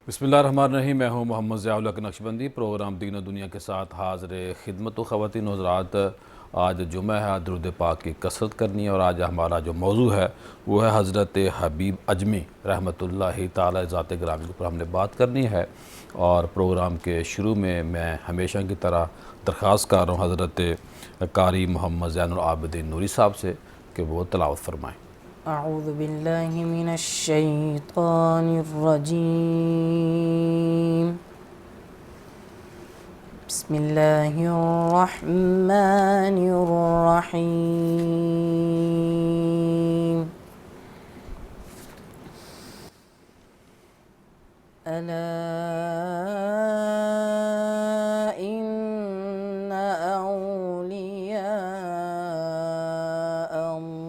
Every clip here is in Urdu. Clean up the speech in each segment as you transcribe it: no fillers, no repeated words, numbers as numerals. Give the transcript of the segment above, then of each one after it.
بسم اللہ الرحمن الرحیم۔ میں ہوں محمد ضیاء الحق نقشبندی۔ پروگرام دین و دنیا کے ساتھ حاضر خدمت و خواتین و حضرات، آج جمعہ ہے، درود پاک کی کثرت کرنی ہے، اور آج ہمارا جو موضوع ہے وہ ہے حضرت حبیب اجمی رحمۃ اللہ تعالی ذات گرامی کے اوپر ہم نے بات کرنی ہے۔ اور پروگرام کے شروع میں ہمیشہ کی طرح درخواست کر رہا ہوں حضرت قاری محمد زین العابدین نوری صاحب سے کہ وہ تلاوت فرمائیں۔ اعوذ باللہ من الشیطان الرجیم، بسم اللہ الرحمن الرحیم۔ الا ان اولیاء اللہ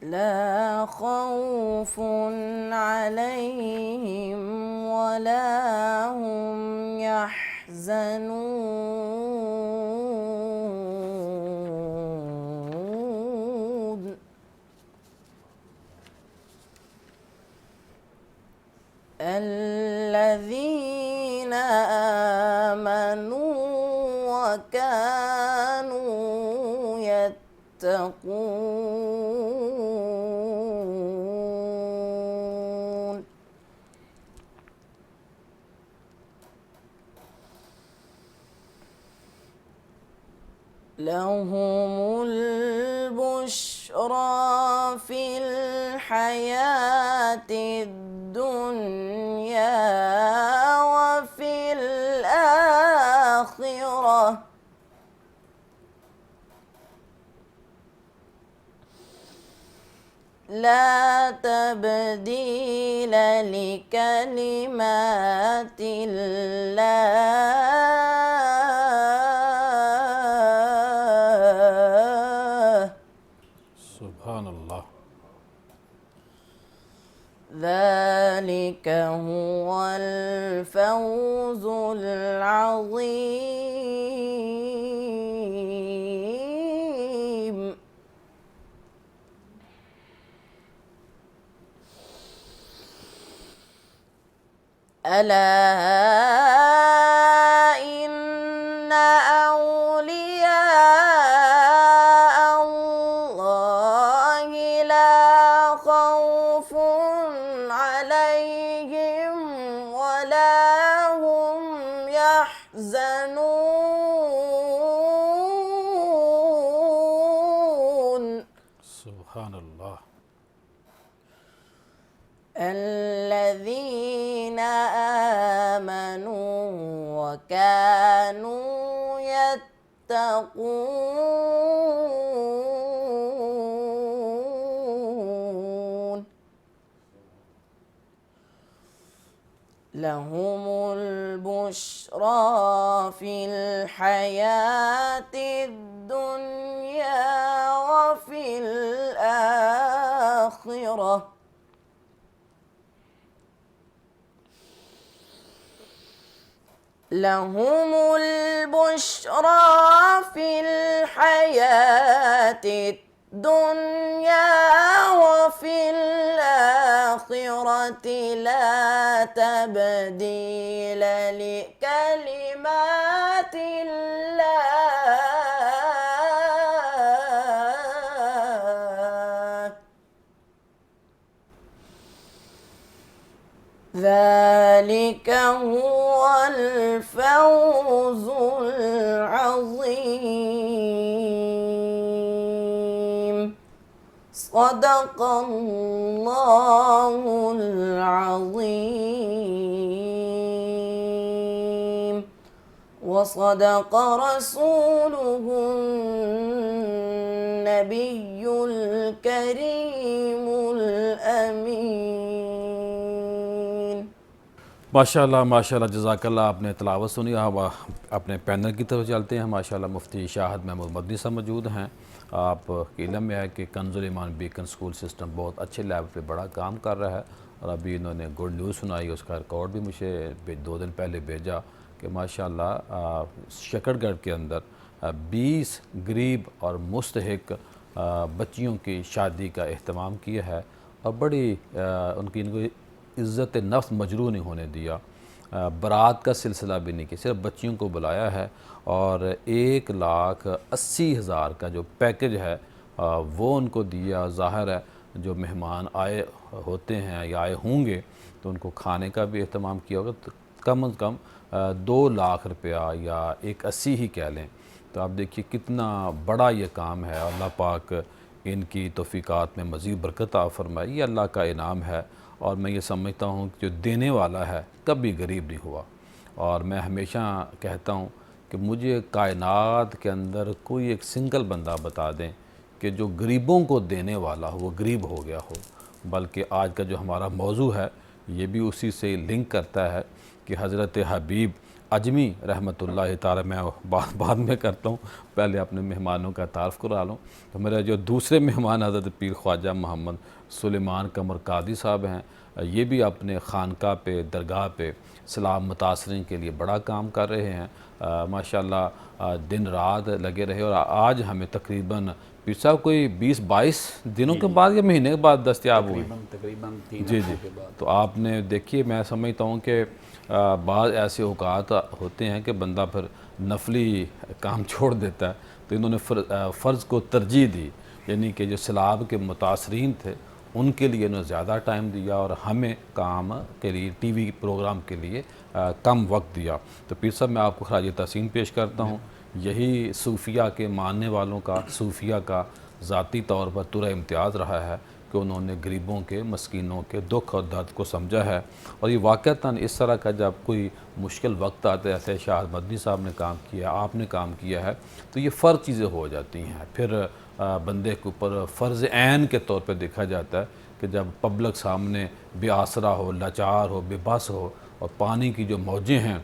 لا خوف علیہم ولا هم يحزنون۔ الذین آمنوا وكانوا يتقون، لهم البشرى في الحياة الدنيا وفي الآخرة، لا تبديل لكلمات الله، سبحان اللہ۔ ذلك هو الفوز العظيم۔ ألا إن أولياء الله لا خوف عليهم ولا هم يحزنون، سبحان اللہ۔ الذين آمنوا وكانوا يتقون، لهم البشرى في الحياة الدنيا وفي الآخرة، لهم البشرى في الحياة الدنيا وفي الآخرة، لا تبديل لكلمات الله، ذلك هو الفوز العظيم۔ صدق الله العظيم وصدق رسوله النبي الكريم الأمين۔ ماشاءاللہ ماشاءاللہ، جزاک اللہ۔ آپ نے تلاوت سنی۔ ہم اپنے پینل کی طرف چلتے ہیں۔ ماشاءاللہ مفتی شاہد محمود مدنی صاحب موجود ہیں۔ آپ کے علم میں ہے کہ کنز الایمان بیکن سکول سسٹم بہت اچھے لیول پہ بڑا کام کر رہا ہے، اور ابھی انہوں نے گڈ نیوز سنائی، اس کا ریکارڈ بھی مجھے 2 دن پہلے بھیجا کہ ماشاءاللہ شکر گڑھ کے اندر 20 غریب اور مستحق بچیوں کی شادی کا اہتمام کیا ہے اور بڑی ان کو عزت نفس مجروح نہیں ہونے دیا، برات کا سلسلہ بھی نہیں کیا، صرف بچیوں کو بلایا ہے اور 1,80,000 کا جو پیکج ہے وہ ان کو دیا۔ ظاہر ہے جو مہمان آئے ہوتے ہیں یا آئے ہوں گے تو ان کو کھانے کا بھی اہتمام کیا ہوگا، تو کم از کم 2 لاکھ روپیہ یا 1,80 ہی کہہ لیں، تو آپ دیکھیے کتنا بڑا یہ کام ہے۔ اللہ پاک ان کی توفیقات میں مزید برکت عطا فرمائے، یہ اللہ کا انعام ہے، اور میں یہ سمجھتا ہوں کہ جو دینے والا ہے کبھی غریب نہیں ہوا، اور میں ہمیشہ کہتا ہوں کہ مجھے کائنات کے اندر کوئی ایک سنگل بندہ بتا دیں کہ جو غریبوں کو دینے والا ہو وہ غریب ہو گیا ہو۔ بلکہ آج کا جو ہمارا موضوع ہے یہ بھی اسی سے لنک کرتا ہے کہ حضرت حبیب اجمی رحمۃ اللہ تعالی، میں بعد میں کرتا ہوں، پہلے اپنے مہمانوں کا تعارف کرا لوں۔ تو میرے جو دوسرے مہمان حضرت پیر خواجہ محمد سلیمان قمر قادری صاحب ہیں، یہ بھی اپنے خانقاہ پہ درگاہ پہ سلام متاثرین کے لیے بڑا کام کر رہے ہیں، ماشاءاللہ دن رات لگے رہے، اور آج ہمیں تقریباً پیر صاحب کوئی 20-22 دنوں کے بعد یا مہینے کے بعد دستیاب ہوئے ہیں؟ تقریباً 3 جی ہفتوں کے بعد۔ تو آپ نے دیکھیے، میں سمجھتا ہوں کہ بعض ایسے اوقات ہوتے ہیں کہ بندہ پھر نفلی کام چھوڑ دیتا ہے، تو انہوں نے فرض کو ترجیح دی، یعنی کہ جو سیلاب کے متاثرین تھے ان کے لیے انہوں نے زیادہ ٹائم دیا اور ہمیں کام کے لیے ٹی وی پروگرام کے لیے کم وقت دیا۔ تو پیر صاحب میں آپ کو خراج تحسین پیش کرتا ہوں، یہی صوفیہ کے ماننے والوں کا، صوفیہ کا ذاتی طور پر ترہ امتیاز رہا ہے کہ انہوں نے غریبوں کے، مسکینوں کے دکھ اور درد کو سمجھا ہے، اور یہ واقعتاً اس طرح کا جب کوئی مشکل وقت آتا ہے، ایسے شاہ مدنی صاحب نے کام کیا، آپ نے کام کیا ہے، تو یہ فرض چیزیں ہو جاتی ہیں، پھر بندے کے اوپر فرض عین کے طور پہ دیکھا جاتا ہے کہ جب پبلک سامنے بے آسرا ہو، لاچار ہو، بے بس ہو، اور پانی کی جو موجیں ہیں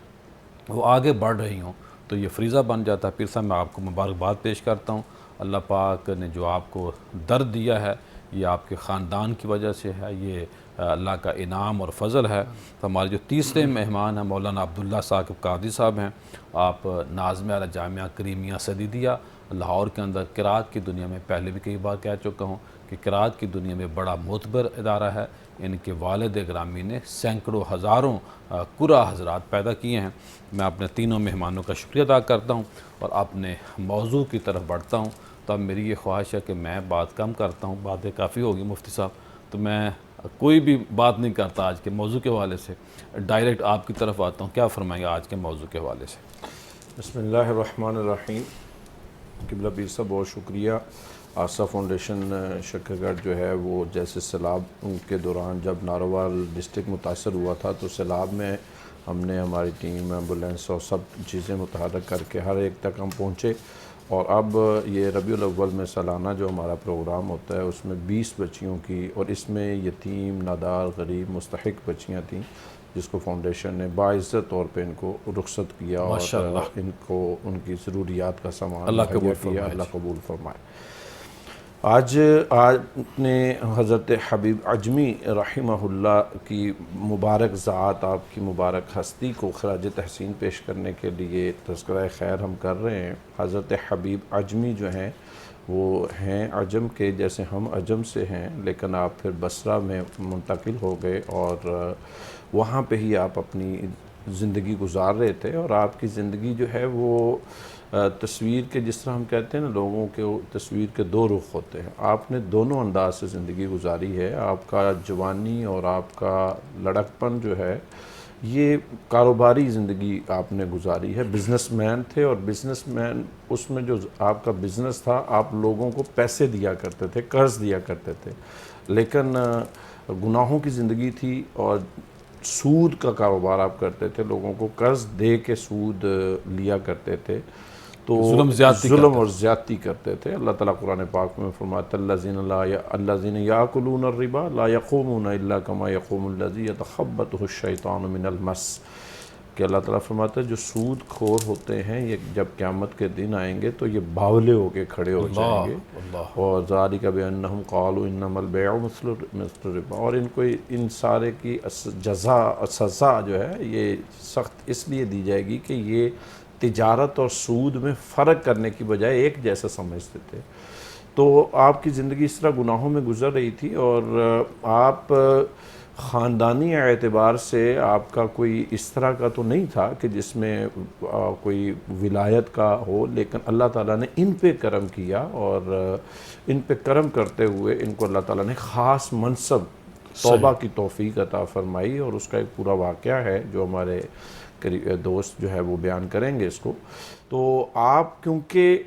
وہ آگے بڑھ رہی ہوں، تو یہ فریضہ بن جاتا ہے۔ پیر صاحب میں آپ کو مبارکباد پیش کرتا ہوں، اللہ پاک نے جو آپ کو درد دیا ہے یہ آپ کے خاندان کی وجہ سے ہے، یہ اللہ کا انعام اور فضل ہے۔ تو ہمارے جو تیسرے مہمان ہیں مولانا عبداللہ ثاقب قادری صاحب ہیں، آپ ناظم اعلیٰ جامعہ کریمیہ سدیدیہ لاہور کے اندر قرات کی دنیا میں، پہلے بھی کئی بار کہہ چکا ہوں کہ قرات کی دنیا میں بڑا معتبر ادارہ ہے، ان کے والد گرامی نے سینکڑوں ہزاروں قرآ حضرات پیدا کیے ہیں۔ میں اپنے تینوں مہمانوں کا شکریہ ادا کرتا ہوں اور اپنے موضوع کی طرف بڑھتا ہوں۔ تو اب میری یہ خواہش ہے کہ میں بات کم کرتا ہوں، باتیں کافی ہوگی مفتی صاحب، تو میں کوئی بھی بات نہیں کرتا آج کے موضوع کے حوالے سے، ڈائریکٹ آپ کی طرف آتا ہوں، کیا فرمائیں گے آج کے موضوع کے حوالے سے؟ بسم اللہ الرحمن الرحیم۔ قبلہ پیر صاحب بہت شکریہ۔ آسا فاؤنڈیشن شکر گڑھ جو ہے وہ جیسے سیلاب کے دوران جب ناروال ڈسٹرکٹ متاثر ہوا تھا تو سیلاب میں ہم نے ہماری ٹیم، ایمبولینس اور سب چیزیں متحرک کر کے ہر ایک تک ہم پہنچے، اور اب یہ ربیع الاول میں سالانہ جو ہمارا پروگرام ہوتا ہے اس میں 20 بچیوں کی، اور اس میں یتیم، نادار، غریب، مستحق بچیاں تھیں جس کو فاؤنڈیشن نے باعزت طور پہ ان کو رخصت کیا اور ان کو ان کی ضروریات کا سامان مہیا کیا۔ اللہ قبول فرمائے۔ آج نے حضرت حبیب اجمی رحمہ اللہ کی مبارک ذات، آپ کی مبارک ہستی کو خراج تحسین پیش کرنے کے لیے تذکرہ خیر ہم کر رہے ہیں۔ حضرت حبیب اجمی جو ہیں وہ ہیں عجم کے، جیسے ہم عجم سے ہیں، لیکن آپ پھر بصرہ میں منتقل ہو گئے اور وہاں پہ ہی آپ اپنی زندگی گزار رہے تھے، اور آپ کی زندگی جو ہے وہ تصویر کے، جس طرح ہم کہتے ہیں نا لوگوں کے تصویر کے 2 رخ ہوتے ہیں، آپ نے دونوں انداز سے زندگی گزاری ہے۔ آپ کا جوانی اور آپ کا لڑکپن جو ہے یہ کاروباری زندگی آپ نے گزاری ہے، بزنس مین تھے، اور بزنس مین اس میں جو آپ کا بزنس تھا آپ لوگوں کو پیسے دیا کرتے تھے، قرض دیا کرتے تھے، لیکن گناہوں کی زندگی تھی اور سود کا کاروبار آپ کرتے تھے، لوگوں کو قرض دے کے سود لیا کرتے تھے، تو ظلم اور زیادتی کرتے تھے۔ اللہ تعالیٰ قرآن پاک میں فرماتا ہے الذین یاکلون الربا لا یقومون الا کما یقوم الذی یتخبطہ الشیطان من المس، کہ اللہ تعالیٰ فرماتا ہے جو سود خور ہوتے ہیں یہ جب قیامت کے دن آئیں گے تو یہ باولے ہو کے کھڑے ہو جائیں گے، اور ذالک بأنہم قالوا انما البیع مثل الربا، اور ان کو ان سارے کی سزا جو ہے یہ سخت اس لیے دی جائے گی کہ یہ تجارت اور سود میں فرق کرنے کی بجائے ایک جیسا سمجھتے تھے۔ تو آپ کی زندگی اس طرح گناہوں میں گزر رہی تھی، اور آپ خاندانی اعتبار سے آپ کا کوئی اس طرح کا تو نہیں تھا کہ جس میں کوئی ولایت کا ہو، لیکن اللہ تعالیٰ نے ان پہ کرم کیا، اور ان پہ کرم کرتے ہوئے ان کو اللہ تعالیٰ نے خاص منصب توبہ کی توفیق عطا فرمائی، اور اس کا ایک پورا واقعہ ہے جو ہمارے دوست جو ہے وہ بیان کریں گے اس کو۔ تو آپ کیونکہ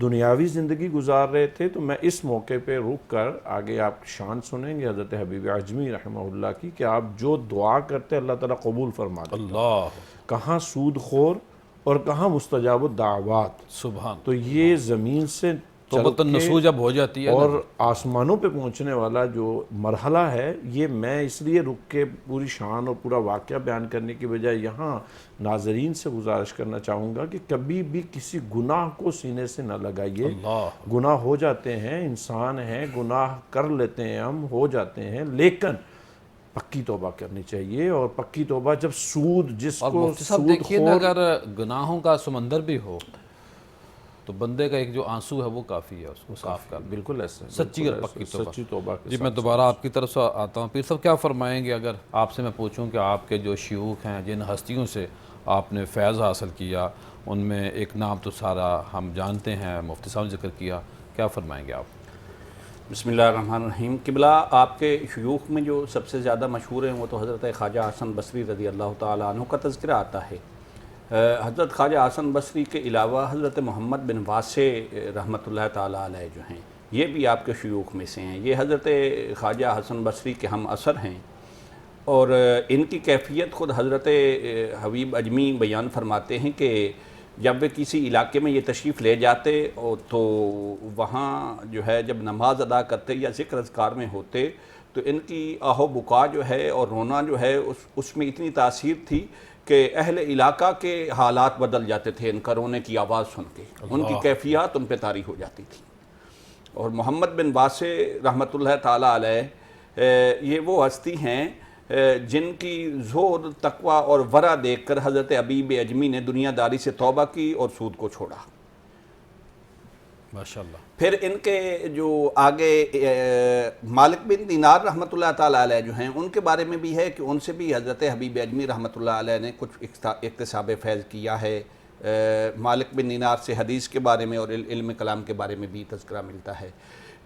دنیاوی زندگی گزار رہے تھے تو میں اس موقع پہ رک کر آگے آپ کی شان سنیں گے حضرت حبیب اعجمی رحمہ اللہ کی، کہ آپ جو دعا کرتے اللہ تعالیٰ قبول فرماتے، اللہ، کہاں سود خور اور کہاں مستجاب الدعوات۔ سبحان، تو یہ زمین سے توبۃ النصوح جب ہو جاتی ہے اور آسمانوں پہ پہنچنے والا جو مرحلہ ہے، یہ میں اس لیے رک کے پوری شان اور پورا واقعہ بیان کرنے کی بجائے یہاں ناظرین سے گزارش کرنا چاہوں گا کہ کبھی بھی کسی گناہ کو سینے سے نہ لگائیے۔ اللہ، گناہ ہو جاتے ہیں، انسان ہیں، گناہ کر لیتے ہیں، ہم ہو جاتے ہیں، لیکن پکی توبہ کرنی چاہیے، اور پکی توبہ جب سود جس اور کو مفتی صاحب سود دیکھیے نا، خور، اگر گناہوں کا سمندر بھی ہو تو بندے کا ایک جو آنسو ہے وہ کافی ہے اس کو صاف کرنا، بالکل ایسا سچی اور پکی توبہ۔ سچی توبہ کے جی میں دوبارہ آپ کی طرف سے آتا ہوں، پیر صاحب کیا فرمائیں گے اگر آپ سے میں پوچھوں کہ آپ کے جو شیوخ ہیں، جن ہستیوں سے آپ نے فیض حاصل کیا، ان میں ایک نام تو سارا ہم جانتے ہیں، مفتی صاحب نے ذکر کیا، کیا فرمائیں گے آپ؟ بسم اللہ الرحمن الرحیم۔ قبلہ آپ کے شیوخ میں جو سب سے زیادہ مشہور ہیں وہ تو حضرت خواجہ حسن بصری رضی اللہ تعالیٰ عنہ کا تذکرہ آتا ہے۔ حضرت خواجہ حسن بصری کے علاوہ حضرت محمد بن واسع رحمۃ اللہ تعالیٰ علیہ جو ہیں، یہ بھی آپ کے شیوخ میں سے ہیں۔ یہ حضرت خواجہ حسن بصری کے ہم اثر ہیں، اور ان کی کیفیت خود حضرت حبیب اجمی بیان فرماتے ہیں کہ جب وہ کسی علاقے میں یہ تشریف لے جاتے تو وہاں جو ہے جب نماز ادا کرتے یا ذکر اذکار میں ہوتے تو ان کی آہ و بکا جو ہے اور رونا جو ہے اس میں اتنی تاثیر تھی کہ اہل علاقہ کے حالات بدل جاتے تھے ان کا رونے کی آواز سن کے، ان کی کیفیات ان پہ طاری ہو جاتی تھی۔ اور محمد بن واسع رحمۃ اللہ تعالیٰ علیہ یہ وہ ہستی ہیں جن کی زہد، تقوی اور ورع دیکھ کر حضرت حبیب اجمی نے دنیا داری سے توبہ کی اور سود کو چھوڑا۔ ماشاءاللہ۔ پھر ان کے جو آگے مالک بن دینار رحمۃ اللہ تعالیٰ علیہ جو ہیں، ان کے بارے میں بھی ہے کہ ان سے بھی حضرت حبیب اجمی رحمۃ اللہ علیہ نے کچھ اکتساب فیض کیا ہے۔ مالک بن دینار سے حدیث کے بارے میں اور علم کلام کے بارے میں بھی تذکرہ ملتا ہے۔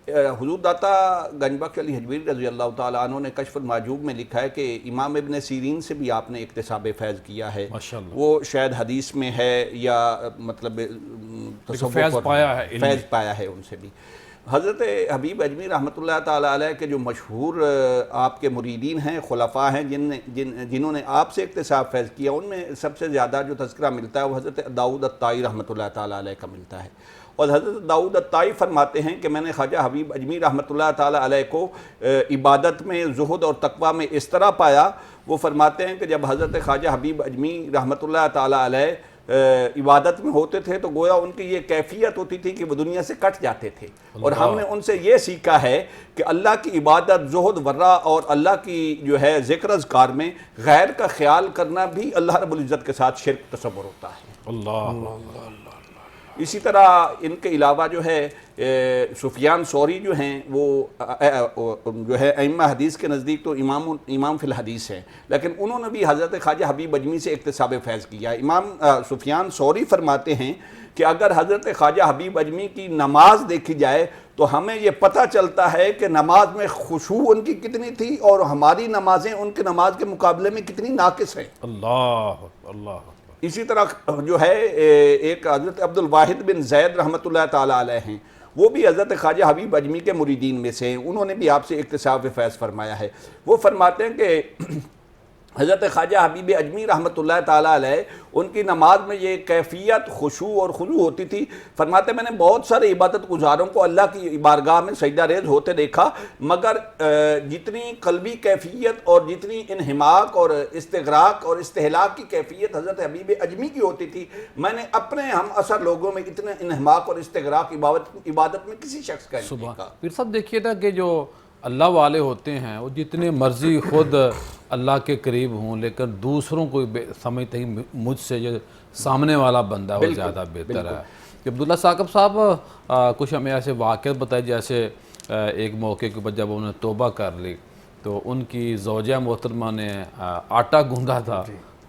حضور داتا گنج بخش علی حجویری رضی اللہ تعالیٰ عنہ نے کشف المعجوب میں لکھا ہے کہ امام ابن سیرین سے بھی آپ نے اکتساب فیض کیا ہے۔ ماشاءاللہ۔ وہ شاید حدیث میں ہے یا مطلب فیض پایا ہے، فیض پایا ہے ان سے بھی۔ حضرت حبیب اجمی رحمۃ اللہ تعالیٰ علیہ کے جو مشہور آپ کے مریدین ہیں، خلفاء ہیں جنہوں نے آپ سے اکتساب فیض کیا، ان میں سب سے زیادہ جو تذکرہ ملتا ہے وہ حضرت داؤد الطائی رحمۃ اللہ تعالیٰ علیہ کا ملتا ہے۔ اور حضرت داؤد الطائی فرماتے ہیں کہ میں نے خواجہ حبیب اجمی رحمۃ اللہ تعالیٰ علیہ کو عبادت میں، زہد اور تقویٰ میں اس طرح پایا۔ وہ فرماتے ہیں کہ جب حضرت خواجہ حبیب اجمی رحمۃ اللہ تعالیٰ علیہ عبادت میں ہوتے تھے تو گویا ان کی یہ کیفیت ہوتی تھی کہ وہ دنیا سے کٹ جاتے تھے، اور ہم نے ان سے یہ سیکھا ہے کہ اللہ کی عبادت، زہد، ورع اور اللہ کی جو ہے ذکر اذکار میں غیر کا خیال کرنا بھی اللہ رب العزت کے ساتھ شرک تصور ہوتا ہے۔ اللہ۔ اسی طرح ان کے علاوہ جو ہے سفیان ثوری جو ہیں وہ جو ہے ائمہ حدیث کے نزدیک تو امام فی الحدیث ہیں، لیکن انہوں نے بھی حضرت خواجہ حبیب اجمی سے اکتساب فیض کیا۔ امام سفیان ثوری فرماتے ہیں کہ اگر حضرت خواجہ حبیب اجمی کی نماز دیکھی جائے تو ہمیں یہ پتہ چلتا ہے کہ نماز میں خشوع ان کی کتنی تھی اور ہماری نمازیں ان کے نماز کے مقابلے میں کتنی ناقص ہیں۔ اللہ اللہ۔ اسی طرح جو ہے ایک حضرت عبد الواحد بن زید رحمۃ اللہ تعالیٰ علیہ ہیں، وہ بھی حضرت خواجہ حبیب اجمی کے مریدین میں سے ہیں، انہوں نے بھی آپ سے اکتساب فیض فرمایا ہے۔ وہ فرماتے ہیں کہ حضرت خواجہ حبیب اجمی رحمۃ اللہ تعالیٰ علیہ، ان کی نماز میں یہ کیفیت خشوع اور خضوع ہوتی تھی. فرماتے میں نے بہت سارے عبادت گزاروں کو اللہ کی بارگاہ میں سجدہ ریز ہوتے دیکھا، مگر جتنی قلبی کیفیت اور جتنی انہماک اور استغراق اور استہلاک کی کیفیت حضرت حبیب اجمی کی ہوتی تھی، میں نے اپنے ہم اثر لوگوں میں اتنے انہماک اور استغراق عبادت میں کسی شخص کا نہیں دیکھا. پھر صاحب دیکھیے نا کہ جو اللہ والے ہوتے ہیں وہ جتنے مرضی خود اللہ کے قریب ہوں، لیکن دوسروں کو سمجھتے ہی مجھ سے جو سامنے والا بندہ وہ زیادہ بہتر ہے. کہ عبداللہ ثاقب صاحب کچھ ہمیں ایسے واقعات بتائے، جیسے ایک موقع کے اوپر جب انہوں نے توبہ کر لی تو ان کی زوجہ محترمہ نے آٹا گوندھا تھا،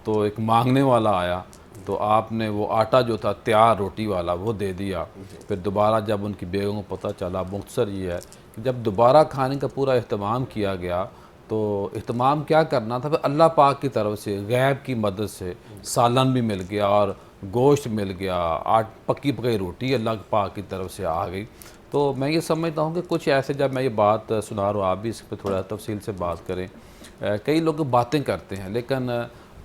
تو ایک مانگنے والا آیا تو آپ نے وہ آٹا جو تھا تیار روٹی والا وہ دے دیا. پھر دوبارہ جب ان کی بیگم کو پتہ چلا، مختصر یہ ہے کہ جب دوبارہ کھانے کا پورا اہتمام کیا گیا تو اہتمام کیا کرنا تھا، پھر اللہ پاک کی طرف سے غیب کی مدد سے سالن بھی مل گیا اور گوشت مل گیا، پکی پکی روٹی اللہ پاک کی طرف سے آ گئی. تو میں یہ سمجھتا ہوں کہ کچھ ایسے، جب میں یہ بات سنا رہا ہوں آپ بھی اس پہ تھوڑا تفصیل سے بات کریں. کئی لوگ باتیں کرتے ہیں لیکن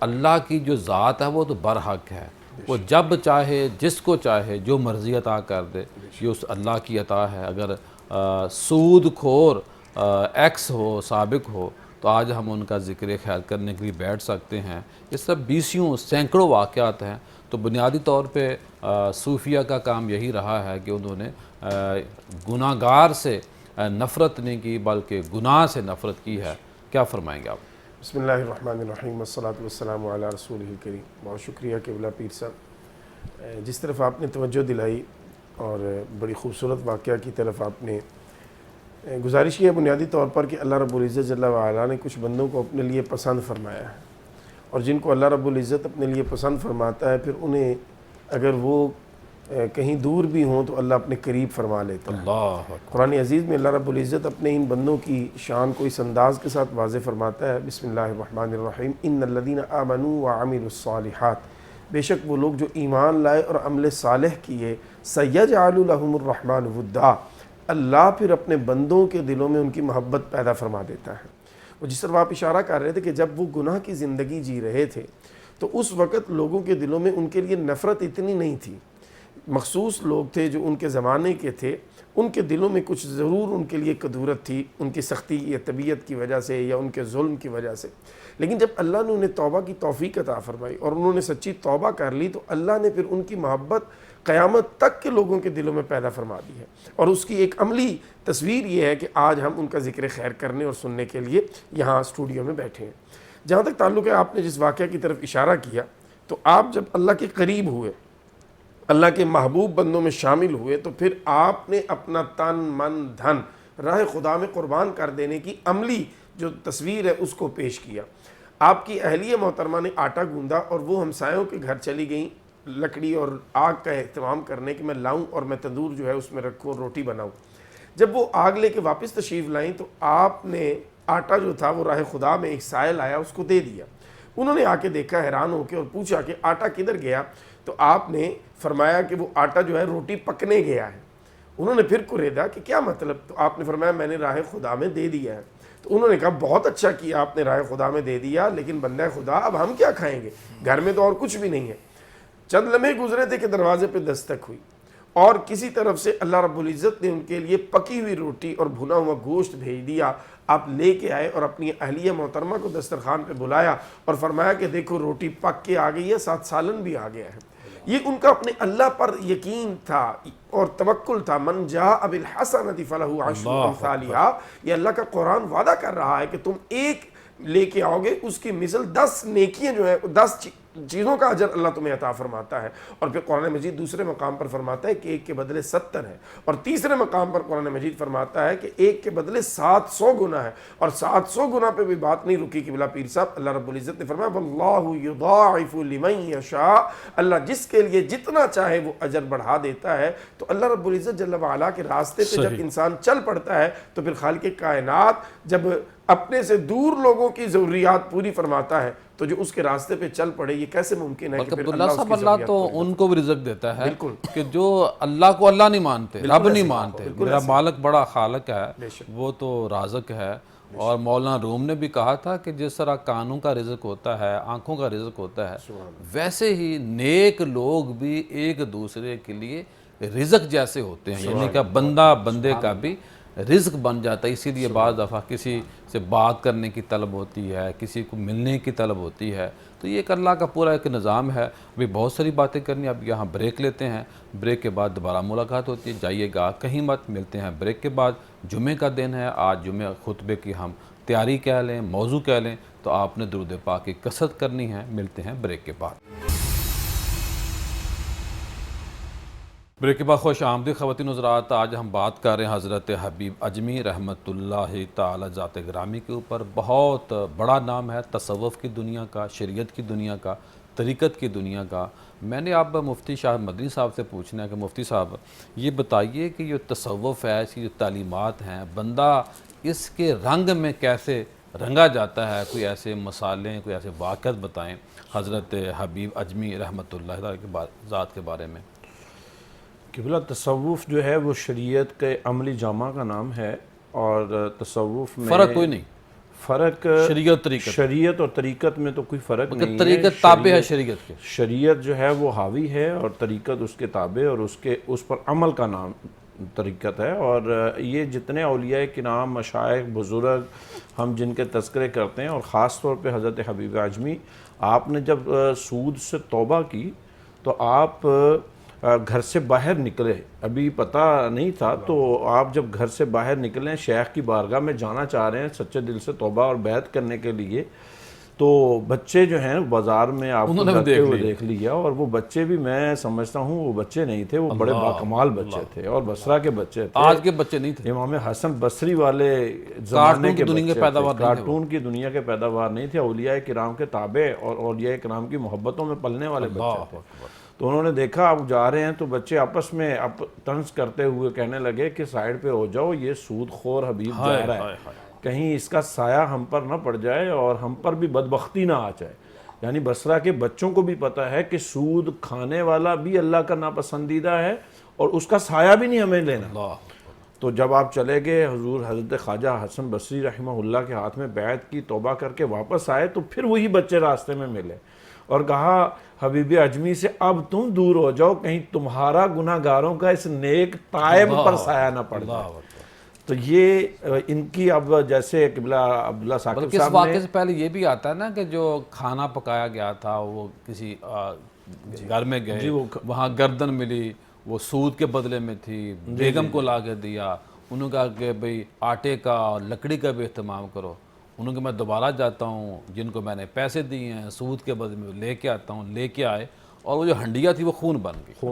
اللہ کی جو ذات ہے وہ تو برحق ہے، وہ جب چاہے جس کو چاہے جو مرضی عطا کر دے، یہ اس اللہ کی عطا ہے. اگر سود خور ایکس ہو، سابق ہو، تو آج ہم ان کا ذکر خیر کرنے کے لیے بیٹھ سکتے ہیں. یہ سب بیسیوں سینکڑوں واقعات ہیں. تو بنیادی طور پہ صوفیہ کا کام یہی رہا ہے کہ انہوں نے گناہ گار سے نفرت نہیں کی بلکہ گناہ سے نفرت کی ہے. کیا فرمائیں گے آپ؟ بسم اللہ الرحمن الرحیم، والصلاة والسلام علی رسولہ الکریم. بہت شکریہ قبلہ پیر صاحب، جس طرف آپ نے توجہ دلائی اور بڑی خوبصورت واقعہ کی طرف آپ نے گزارش کی ہے، بنیادی طور پر کہ اللہ رب العزت جل وعلا نے کچھ بندوں کو اپنے لیے پسند فرمایا ہے، اور جن کو اللہ رب العزت اپنے لیے پسند فرماتا ہے پھر انہیں اگر وہ کہیں دور بھی ہوں تو اللہ اپنے قریب فرما لیتا ہے. اللہ قرآن عزیز میں اللہ رب العزت اپنے ان بندوں کی شان کو اس انداز کے ساتھ واضح فرماتا ہے. بسم اللہ الرحمن الرحیم، ان الذین آمنوا وعملوا الصالحات، بے شک وہ لوگ جو ایمان لائے اور عمل صالح کیے، سیجعل لہم الرحمن ودا، اللہ پھر اپنے بندوں کے دلوں میں ان کی محبت پیدا فرما دیتا ہے. وہ جس طرح آپ اشارہ کر رہے تھے کہ جب وہ گناہ کی زندگی جی رہے تھے تو اس وقت لوگوں کے دلوں میں ان کے لیے نفرت اتنی نہیں تھی. مخصوص لوگ تھے جو ان کے زمانے کے تھے، ان کے دلوں میں کچھ ضرور ان کے لیے کدورت تھی، ان کی سختی یا طبیعت کی وجہ سے یا ان کے ظلم کی وجہ سے. لیکن جب اللہ نے انہیں توبہ کی توفیق عطا فرمائی اور انہوں نے سچی توبہ کر لی تو اللہ نے پھر ان کی محبت قیامت تک کے لوگوں کے دلوں میں پیدا فرما دی ہے. اور اس کی ایک عملی تصویر یہ ہے کہ آج ہم ان کا ذکر خیر کرنے اور سننے کے لیے یہاں اسٹوڈیو میں بیٹھے ہیں. جہاں تک تعلق ہے، آپ نے جس واقعہ کی طرف اشارہ کیا، تو آپ جب اللہ کے قریب ہوئے، اللہ کے محبوب بندوں میں شامل ہوئے، تو پھر آپ نے اپنا تن من دھن راہ خدا میں قربان کر دینے کی عملی جو تصویر ہے اس کو پیش کیا. آپ کی اہلیہ محترمہ نے آٹا گوندا اور وہ ہمسایوں کے گھر چلی گئیں لکڑی اور آگ کا اہتمام کرنے کہ میں لاؤں اور میں تندور جو ہے اس میں رکھوں، روٹی بناؤں. جب وہ آگ لے کے واپس تشریف لائیں تو آپ نے آٹا جو تھا وہ راہ خدا میں ایک سائل آیا اس کو دے دیا. انہوں نے آ کے دیکھا حیران ہو کے اور پوچھا کہ آٹا کدھر گیا؟ تو آپ نے فرمایا کہ وہ آٹا جو ہے روٹی پکنے گیا ہے. انہوں نے پھر قریدا کہ کیا مطلب؟ تو آپ نے فرمایا میں نے راہ خدا میں دے دیا ہے. تو انہوں نے کہا بہت اچھا کیا آپ نے راہ خدا میں دے دیا، لیکن بندہ خدا اب ہم کیا کھائیں گے، گھر میں تو اور کچھ بھی نہیں ہے. چند لمحے گزرے تھے کہ دروازے پہ دستک ہوئی اور کسی طرف سے اللہ رب العزت نے ان کے لیے پکی ہوئی روٹی اور بھنا ہوا گوشت بھیج دیا. آپ لے کے آئے اور اپنی اہلیہ محترمہ کو دسترخوان پہ بلایا اور فرمایا کہ دیکھو روٹی پک کے آ گئی ہے، ساتھ سالن بھی آ گیا ہے. یہ ان کا اپنے اللہ پر یقین تھا اور توکل تھا. من جاء بالحسنۃ فلہ عشر امثالھا، یہ اللہ کا قرآن وعدہ کر رہا ہے کہ تم ایک لے کے آؤ گے، اس کی مثل 10 نیکیاں جو ہے 10 چیزوں کا اجر اللہ تمہیں عطا فرماتا ہے. اور پھر قرآن مجید دوسرے مقام پر فرماتا ہے کہ ایک کے بدلے 70 ہے، اور تیسرے مقام پر قرآن مجید فرماتا ہے کہ ایک کے بدلے 700 گنا ہے. اور 700 گنا پہ بھی بات نہیں رکی قبلہ پیر صاحب. اللہ رب العزت نے فرمایا واللہ یضاعف لمن یشاء، اللہ جس کے لیے جتنا چاہے وہ اجر بڑھا دیتا ہے. تو اللہ رب العزت جل وعلا کے راستے پہ جب انسان چل پڑتا ہے تو پھر خالق کائنات جب اپنے سے دور لوگوں کی ضروریات پوری فرماتا ہے تو جو اس کے راستے پہ چل پڑے یہ کیسے ممکن ہے کہ پھر اللہ اس کی اللہ تو ان کو بھی رزق دیتا ہے کہ جو اللہ کو اللہ نہیں مانتے، رب نہیں مانتے. میرا مالک بڑا خالق ہے، وہ تو رازق ہے اور مولانا روم نے بھی کہا تھا کہ جس طرح کانوں کا رزق ہوتا ہے، آنکھوں کا رزق ہوتا ہے، ویسے ہی نیک لوگ بھی ایک دوسرے کے لیے رزق جیسے ہوتے ہیں، یعنی کہ بندہ بندے کا بھی رزق بن جاتا ہے۔ اسی لیے بعض دفعہ کسی سے بات کرنے کی طلب ہوتی ہے، کسی کو ملنے کی طلب ہوتی ہے، تو یہ ایک اللہ کا پورا ایک نظام ہے۔ ابھی بہت ساری باتیں کرنی، اب یہاں بریک لیتے ہیں، بریک کے بعد دوبارہ ملاقات ہوتی ہے۔ جائیے گا کہیں مت، ملتے ہیں بریک کے بعد۔ جمعے کا دن ہے آج، جمعہ خطبے کی ہم تیاری کہہ لیں، موضوع کہہ لیں، تو آپ نے درود پاک کی کثرت کرنی ہے۔ ملتے ہیں بریک کے بعد۔ بریک کے بعد خوش آمدید خواتین حضرات۔ آج ہم بات کر رہے ہیں حضرت حبیب اجمی رحمۃ اللہ تعالی ذات گرامی کے اوپر۔ بہت بڑا نام ہے تصوف کی دنیا کا، شریعت کی دنیا کا، طریقت کی دنیا کا۔ میں نے اب مفتی شاہ مدنی صاحب سے پوچھنا ہے کہ مفتی صاحب یہ بتائیے کہ یہ تصوف ہے، اس کی جو تعلیمات ہیں، بندہ اس کے رنگ میں کیسے رنگا جاتا ہے؟ کوئی ایسے مسالیں، کوئی ایسے واقعات بتائیں حضرت حبیب اجمی رحمۃ اللہ تعالی کے ذات کے بارے میں۔ قبلہ تصوف جو ہے وہ شریعت کے عملی جامع کا نام ہے، اور تصوف میں فرق کوئی نہیں، فرق شریعت اور طریقت میں تو کوئی فرق نہیں ہے۔ طریقت تابع ہے شریعت کے، شریعت جو ہے وہ حاوی ہے اور طریقت اس کے تابع، اور اس پر عمل کا نام طریقت ہے۔ اور یہ جتنے اولیاء کرام، مشائخ، بزرگ ہم جن کے تذکرے کرتے ہیں، اور خاص طور پہ حضرت حبیب اجمی، آپ نے جب سود سے توبہ کی تو آپ گھر سے باہر نکلے، ابھی پتہ نہیں تھا، تو آپ جب گھر سے باہر نکلیں، شیخ کی بارگاہ میں جانا چاہ رہے ہیں سچے دل سے توبہ اور بیعت کرنے کے لیے، تو بچے جو ہیں بازار میں آپ کو جاتے ہوئے دیکھ لیا، اور وہ بچے بھی میں سمجھتا ہوں وہ بچے نہیں تھے، وہ بڑے باکمال بچے تھے، اور بصرہ کے بچے تھے، آج کے بچے نہیں تھے، امام حسن بصری والے زمانے کے بچے تھے، کارٹون کی دنیا کے پیداوار نہیں تھے، اولیاء کرام کے تابع اور اولیاء کرام کی محبتوں میں پلنے والے بچے تھے۔ تو انہوں نے دیکھا آپ جا رہے ہیں، تو بچے آپس میں طنز کرتے ہوئے کہنے لگے کہ سائیڈ پہ ہو جاؤ، یہ سود خور حبیب جا رہا ہے، کہیں اس کا سایہ ہم پر نہ پڑ جائے اور ہم پر بھی بدبختی نہ آ جائے۔ یعنی بصرہ کے بچوں کو بھی پتہ ہے کہ سود کھانے والا بھی اللہ کا ناپسندیدہ ہے، اور اس کا سایہ بھی نہیں ہمیں لینا۔ تو جب آپ چلے گئے، حضور حضرت خواجہ حسن بصری رحمہ اللہ کے ہاتھ میں بیعت کی، توبہ کر کے واپس آئے، تو پھر وہی بچے راستے میں ملے اور کہا حبیب اجمی سے اب تم دور ہو جاؤ، کہیں تمہارا گناہ گاروں کا اس نیک تائب پر سایہ نہ پڑ جائے۔ تو یہ ان کی اب جیسے قبلہ عبداللہ ثاقب اس صاحب واقعے سے پہلے یہ بھی آتا ہے نا کہ جو کھانا پکایا گیا تھا، وہ کسی گھر میں گئے، وہاں گردن ملی، وہ سود کے بدلے میں تھی، بیگم کو لا کے دیا، انہوں نے کہا کہ بھئی آٹے کا اور لکڑی کا بھی اہتمام کرو، انہوں نے کہا میں دوبارہ جاتا ہوں، جن کو میں نے پیسے دیے ہیں سود کے بدلے میں لے کے آتا ہوں، لے کے آئے، اور وہ جو ہنڈیا تھی وہ خون بن گئی،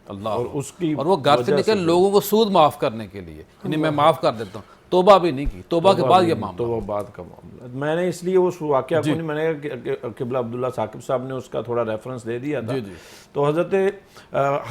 اللہ، اور اس کی اور وہ گھر سے نکلے لوگوں کو سود معاف کرنے کے لیے، یعنی میں معاف کر دیتا ہوں، توبہ بھی نہیں کی، توبہ کے بعد یہ معاملہ، توبہ بعد کا معاملہ۔ میں نے اس لیے اس واقعہ کو نہیں، میں نے کہا قبلہ عبداللہ ثاقب صاحب نے اس کا تھوڑا ریفرنس دے دیا تھا۔ تو حضرت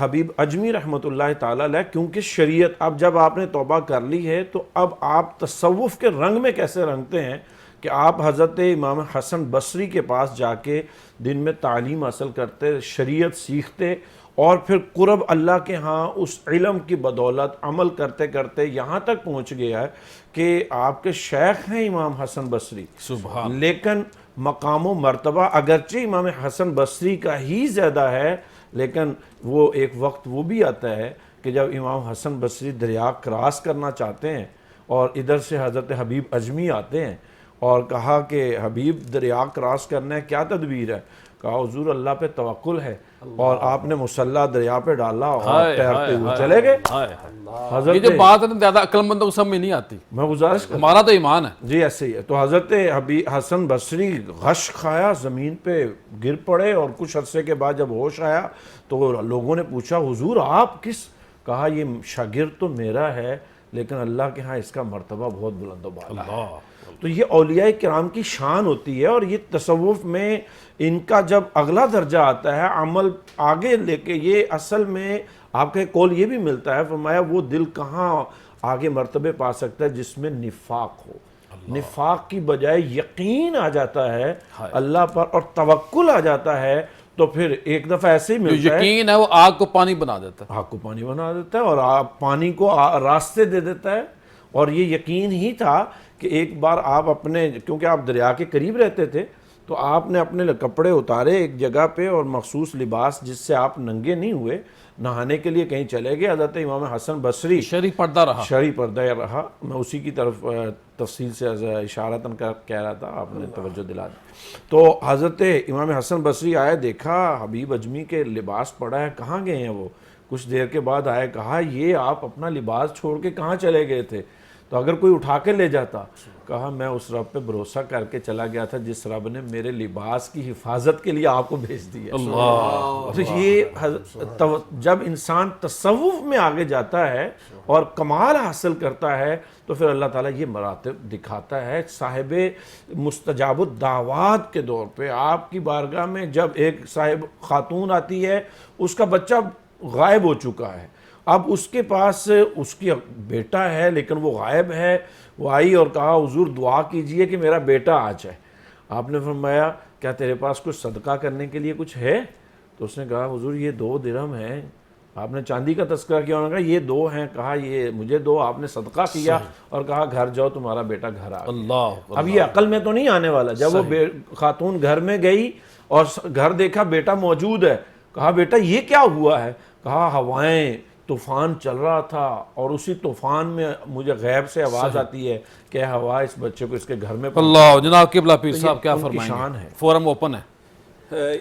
حبیب اجمی رحمۃ اللہ تعالیٰ علیہ، کیونکہ شریعت، اب جب آپ نے توبہ کر لی ہے تو اب آپ تصوف کے رنگ میں کیسے رنگتے ہیں کہ آپ حضرت امام حسن بصری کے پاس جا کے دن میں تعلیم حاصل کرتے، شریعت سیکھتے، اور پھر قرب اللہ کے ہاں اس علم کی بدولت عمل کرتے کرتے یہاں تک پہنچ گیا ہے کہ آپ کے شیخ ہیں امام حسن بصری، سبحان، لیکن مقام و مرتبہ اگرچہ امام حسن بصری کا ہی زیادہ ہے، لیکن وہ ایک وقت وہ بھی آتا ہے کہ جب امام حسن بصری دریا کراس کرنا چاہتے ہیں، اور ادھر سے حضرت حبیب اجمی آتے ہیں، اور کہا کہ حبیب دریا کراس کرنا ہے، کیا تدبیر ہے؟ کہا حضور اللہ پہ توکل ہے، اور آپ نے مسلح دریا پہ ڈالا اور تیرتے ہوئے چلے گئے۔ یہ جو بات ہے نا زیادہ عقل مندوں کو سمجھ میں نہیں آتی، میں گزارش کرتا ہمارا تو ایمان ہے جی ایسے ہی ہے۔ تو حضرت حبیب حسن بصری غش کھایا، زمین پہ گر پڑے، اور کچھ عرصے کے بعد جب ہوش آیا تو لوگوں نے پوچھا حضور آپ کس؟ کہا یہ شاگرد تو میرا ہے، لیکن اللہ کے ہاں اس کا مرتبہ بہت بلند و بالا ہے۔ تو یہ اولیاء کرام کی شان ہوتی ہے، اور یہ تصوف میں ان کا جب اگلا درجہ آتا ہے عمل آگے لے کے، یہ اصل میں آپ کے قول یہ بھی ملتا ہے، فرمایا وہ دل کہاں آگے مرتبے پا سکتا ہے جس میں نفاق ہو، نفاق کی بجائے یقین آ جاتا ہے اللہ پر اور توکل آ جاتا ہے، تو پھر ایک دفعہ ایسے ہی ملتا ہے، یقین ہے وہ آگ کو پانی بنا دیتا ہے، آگ کو پانی بنا دیتا ہے، اور پانی کو راستے دے دیتا ہے، اور یہ یقین ہی تھا کہ ایک بار آپ اپنے، کیونکہ آپ دریا کے قریب رہتے تھے، تو آپ نے اپنے کپڑے اتارے ایک جگہ پہ اور مخصوص لباس جس سے آپ ننگے نہیں ہوئے، نہانے کے لیے کہیں چلے گئے. حضرت امام حسن بصری شرعی پردہ رہا. شرعی پردہ رہا. میں اسی کی طرف تفصیل سے اشارتاً کہہ رہا تھا، آپ نے توجہ دلا دی. تو حضرت امام حسن بصری آئے، دیکھا حبیب اجمی کے لباس پڑا ہے، کہاں گئے ہیں وہ؟ کچھ دیر کے بعد آئے، کہا یہ آپ اپنا لباس چھوڑ کے کہاں چلے گئے تھے؟ تو اگر کوئی اٹھا کے لے جاتا، کہا میں اس رب پہ بھروسہ کر کے چلا گیا تھا جس رب نے میرے لباس کی حفاظت کے لیے آپ کو بھیج دیا. تو یہ جب انسان تصوف میں آگے جاتا ہے اور کمال حاصل کرتا ہے تو پھر اللہ تعالیٰ یہ مراتب دکھاتا ہے. صاحب مستجاب الدعوات کے دور پہ آپ کی بارگاہ میں جب ایک صاحب خاتون آتی ہے، اس کا بچہ غائب ہو چکا ہے، اب اس کے پاس اس کی بیٹا ہے لیکن وہ غائب ہے. وہ آئی اور کہا حضور دعا کیجئے کہ میرا بیٹا آ جائے. آپ نے فرمایا کیا تیرے پاس کچھ صدقہ کرنے کے لیے کچھ ہے؟ تو اس نے کہا حضور یہ 2 درہم ہیں. آپ نے چاندی کا تذکرہ کیا، انہوں نے کہا یہ 2 ہیں. کہا یہ مجھے 2. آپ نے صدقہ کیا اور کہا گھر جاؤ تمہارا بیٹا گھر آ گیا. اب یہ عقل میں تو نہیں آنے والا. جب وہ خاتون گھر میں گئی اور گھر دیکھا بیٹا موجود ہے، کہا بیٹا یہ کیا ہوا ہے؟ کہا ہوائیں، طوفان چل رہا تھا اور اسی طوفان میں مجھے غیب سے آواز آتی ہے کہ ہوا اس بچے کو اس کے گھر میں اللہ. جناب قبلہ پیر صاحب کیا ان کی شان فرمائیں ہے. گے؟ فورم اوپن ہے.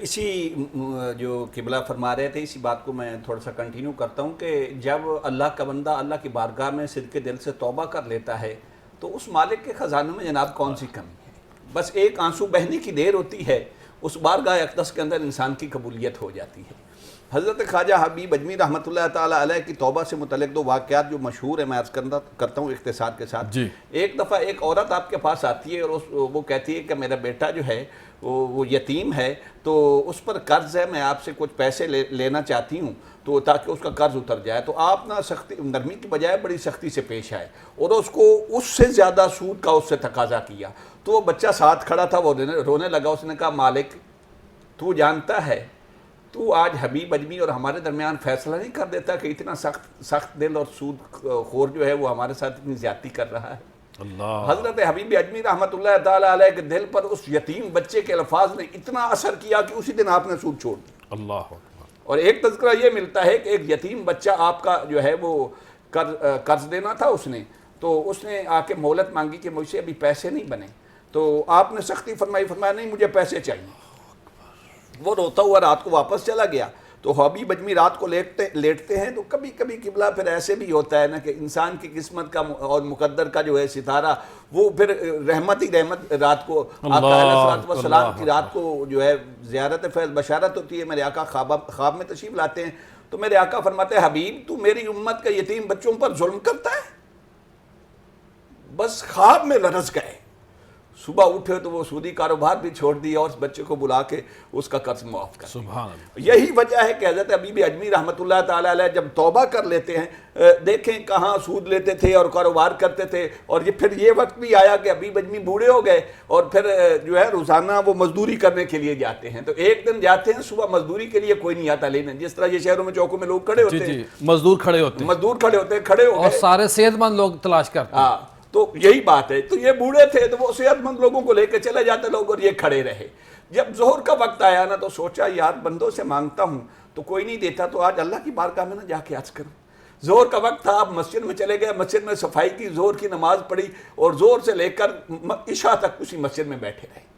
اسی جو قبلہ فرما رہے تھے اسی بات کو میں تھوڑا سا کنٹینیو کرتا ہوں کہ جب اللہ کا بندہ اللہ کی بارگاہ میں صدق دل سے توبہ کر لیتا ہے تو اس مالک کے خزانوں میں جناب کون سی کمی ہے؟ بس ایک آنسو بہنے کی دیر ہوتی ہے، اس بارگاہ اقدس کے اندر انسان کی قبولیت ہو جاتی ہے. حضرت خواجہ حبیب اجمی رحمۃ اللہ تعالیٰ علیہ کی توبہ سے متعلق 2 واقعات جو مشہور ہیں میں عرض کرتا ہوں اختصار کے ساتھ. ایک دفعہ ایک عورت آپ کے پاس آتی ہے اور وہ کہتی ہے کہ میرا بیٹا جو ہے وہ یتیم ہے، تو اس پر قرض ہے، میں آپ سے کچھ پیسے لینا چاہتی ہوں تو تاکہ اس کا قرض اتر جائے. تو آپ نہ سختی نرمی کی بجائے بڑی سختی سے پیش آئے اور اس کو اس سے زیادہ سود کا اس سے تقاضا کیا. تو وہ بچہ ساتھ کھڑا تھا، وہ رونے لگا. اس نے کہا مالک تو جانتا ہے تو آج حبیب اجمی اور ہمارے درمیان فیصلہ نہیں کر دیتا کہ اتنا سخت دل اور سود خور جو ہے وہ ہمارے ساتھ اتنی زیادتی کر رہا ہے. اللہ. حضرت حبیب اجمی رحمۃ اللہ تعالیٰ علیہ کے دل پر اس یتیم بچے کے الفاظ نے اتنا اثر کیا کہ اسی دن آپ نے سود چھوڑ دیا. اللہ. اور ایک تذکرہ یہ ملتا ہے کہ ایک یتیم بچہ آپ کا جو ہے وہ قرض دینا تھا اس نے، تو اس نے آ کے مہلت مانگی کہ مجھ سے ابھی پیسے نہیں بنے. تو آپ نے سختی فرمایا نہیں مجھے پیسے چاہیے. وہ روتا ہوا رات کو واپس چلا گیا. تو حبیب اجمی رات کو لیٹتے ہیں تو کبھی کبھی قبلہ پھر ایسے بھی ہوتا ہے نا کہ انسان کی قسمت کا اور مقدر کا جو ہے ستارہ وہ پھر رحمت رات کو آقا علیہ الصلوۃ والسلام کی رات کو جو ہے زیارت فیض بشارت ہوتی ہے. میرے آقا خواب میں تشریف لاتے ہیں تو میرے آقا فرماتے ہیں حبیب تو میری امت کا یتیم بچوں پر ظلم کرتا ہے. بس خواب میں لرز گئے. صبح اٹھے تو وہ سودی کاروبار بھی چھوڑ دیا اور اس بچے کو بلا کے اس کا قرض معاف کر دیا. سبحان اللہ. یہی وجہ ہے کہ حضرت حبیب اجمی رحمۃ اللہ تعالیٰ علیہ جب توبہ کر لیتے ہیں، دیکھیں کہاں سود لیتے تھے اور کاروبار کرتے تھے، اور پھر یہ وقت بھی آیا کہ حبیب اجمی بوڑھے ہو گئے اور پھر جو ہے روزانہ وہ مزدوری کرنے کے لیے جاتے ہیں. تو ایک دن جاتے ہیں صبح مزدوری کے لیے کوئی نہیں آتا لینے، جس طرح یہ شہروں میں چوکوں میں لوگ کھڑے ہوتے ہیں، مزدور کھڑے ہوتے ہیں کھڑے ہو اور گئے سارے صحت مند لوگ تلاش کرتے ہیں. ہاں تو یہی بات ہے. تو یہ بوڑھے تھے تو وہ صحت مند لوگوں کو لے کے چلے جاتے لوگ اور یہ کھڑے رہے. جب ظہر کا وقت آیا نا تو سوچا یار بندوں سے مانگتا ہوں تو کوئی نہیں دیتا، تو آج اللہ کی بارگاہ میں نہ جا کے عرض کروں. ظہر کا وقت تھا، آپ مسجد میں چلے گئے، مسجد میں صفائی کی، ظہر کی نماز پڑھی اور ظہر سے لے کر عشاء تک اسی مسجد میں بیٹھے رہے.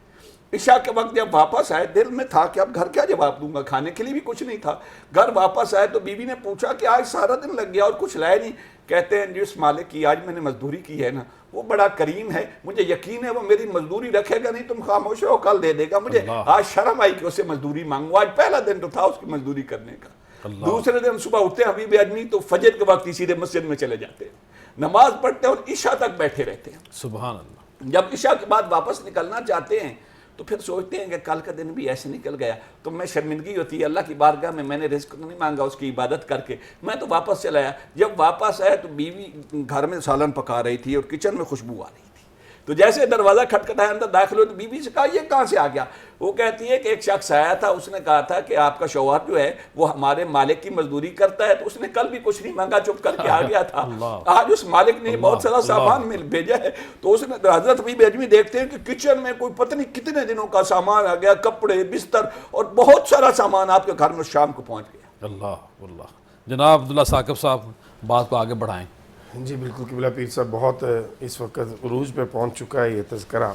عشاء کے وقت جب واپس آئے دل میں تھا کہ اب گھر کیا جواب دوں گا، کھانے کے لیے بھی کچھ نہیں تھا. گھر واپس آئے تو بیوی نے پوچھا کہ آج سارا دن لگ گیا اور کچھ لائے نہیں. کہتے ہیں جس مالک کی آج میں نے مزدوری کی ہے نا وہ بڑا کریم ہے، مجھے یقین ہے وہ میری مزدوری رکھے گا نہیں، تم خاموش ہو کل دے دے گا. مجھے آج شرم آئی کہ اسے مزدوری مانگوں، آج پہلا دن تو تھا اس کی مزدوری کرنے کا. دوسرے دن صبح اٹھتے حبیب اجمی تو فجر کے وقت سیدھے مسجد میں چلے جاتے ہیں، نماز پڑھتے ہیں اور عشاء تک بیٹھے رہتے ہیں. سبحان اللہ. جب عشاء کے بعد واپس نکلنا چاہتے ہیں تو پھر سوچتے ہیں کہ کل کا دن بھی ایسے نکل گیا تو میں شرمندگی ہوتی ہے اللہ کی بارگاہ میں نے رزق نہیں مانگا اس کی عبادت کر کے، میں تو واپس چلا آیا. جب واپس آیا تو بیوی گھر میں سالن پکا رہی تھی اور کچن میں خوشبو آ رہی تھی. تو جیسے دروازہ کھٹکھٹایا اندر داخل ہوئے تو بی بی سے کہا یہ کہاں سے آ گیا؟ وہ کہتی ہے کہ ایک شخص آیا تھا، اس نے کہا تھا کہ آپ کا شوہر جو ہے وہ ہمارے مالک کی مزدوری کرتا ہے، تو اس نے کل بھی کچھ نہیں مانگا، چپ کر کے آ گیا تھا۔ آج اس مالک نے بہت سارا سامان بھیجا ہے، تو اس نے حضرت ابی اجمی دیکھتے ہیں کہ کچن میں کوئی پتہ نہیں کتنے دنوں کا سامان آ گیا، کپڑے، بستر اور بہت سارا سامان آپ کے گھر میں شام کو پہنچ گیا۔ اللہ اللہ۔ جناب عبداللہ ثاقب صاحب بات کو آگے بڑھائیں۔ جی بالکل قبلہ پیر صاحب، بہت اس وقت عروج پہ پہنچ چکا ہے یہ تذکرہ۔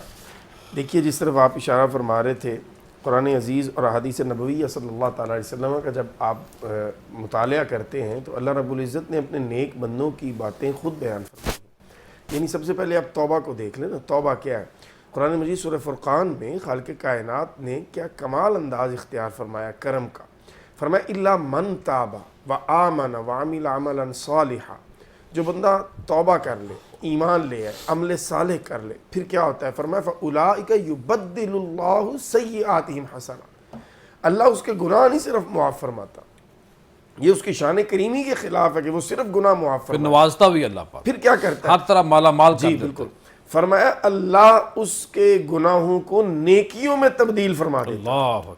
دیکھیے جس طرف آپ اشارہ فرما رہے تھے، قرآن عزیز اور احادیث نبویہ صلی اللہ تعالیٰ علیہ وسلم کا جب آپ مطالعہ کرتے ہیں تو اللہ رب العزت نے اپنے نیک بندوں کی باتیں خود بیان فرمائی۔ یعنی سب سے پہلے آپ توبہ کو دیکھ لیں نا، توبہ کیا ہے؟ قرآن مجید سورہ فرقان میں خالق کائنات نے کیا کمال انداز اختیار فرمایا کرم کا۔ فرمایا الا من تاب و آمن و عمل عملا صالحا، جو بندہ توبہ کر لے، ایمان لے آئے، عمل صالح کر لے، پھر کیا ہوتا ہے؟ فرمایا فَأُولَٰئِكَ يُبَدِّلُ اللَّهُ سَيِّئَاتِهِمْ حَسَنَاتٍ، اللہ اس کے گناہ نہیں صرف معاف فرماتا، یہ اس کی شان کریمی کے خلاف ہے کہ وہ صرف گناہ معاف پھر فرماتا، نوازتا بھی اللہ پاک، پھر کیا کرتا ہے؟ ہر طرح مالا مال کر جی دیتا ہے۔ بالکل، فرمایا اللہ اس کے گناہوں کو نیکیوں میں تبدیل فرما دیتا ہے۔ اللہ اکبر۔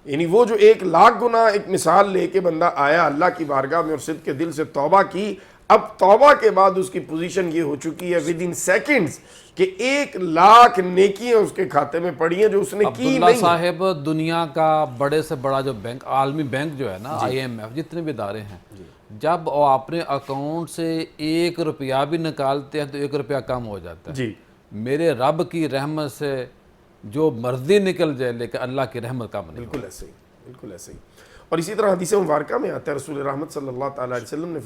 یعنی وہ جو 1,00,000 گناہ ایک مثال لے کے بندہ آیا اللہ کی بارگاہ میں اور صدق کے دل سے توبہ کی، اب توبہ کے بعد اس کی پوزیشن یہ ہو چکی ہے ود ان سیکنڈز کہ 1,00,000 نیکیاں اس کے کھاتے میں پڑی ہیں جو اس نے کی عبداللہ نہیں۔ صاحب دنیا کا بڑے سے بڑا جو بینک، عالمی بینک جو ہے نا، IMF، جتنے بھی ادارے ہیں، جب وہ اپنے اکاؤنٹ سے 1 روپیہ بھی نکالتے ہیں تو 1 روپیہ کم ہو جاتا ہے۔ جی میرے رب کی رحمت سے جو مرضی نکل جائے لیکن اللہ کی رحمت کم نہیں۔ بالکل ایسے ہی، بالکل ایسے ہی۔ اور اسی طرح حدیث مبارکہ میں آتا ہے، رسول رحمت صلی اللہ تعالیٰ علیہ وسلم نے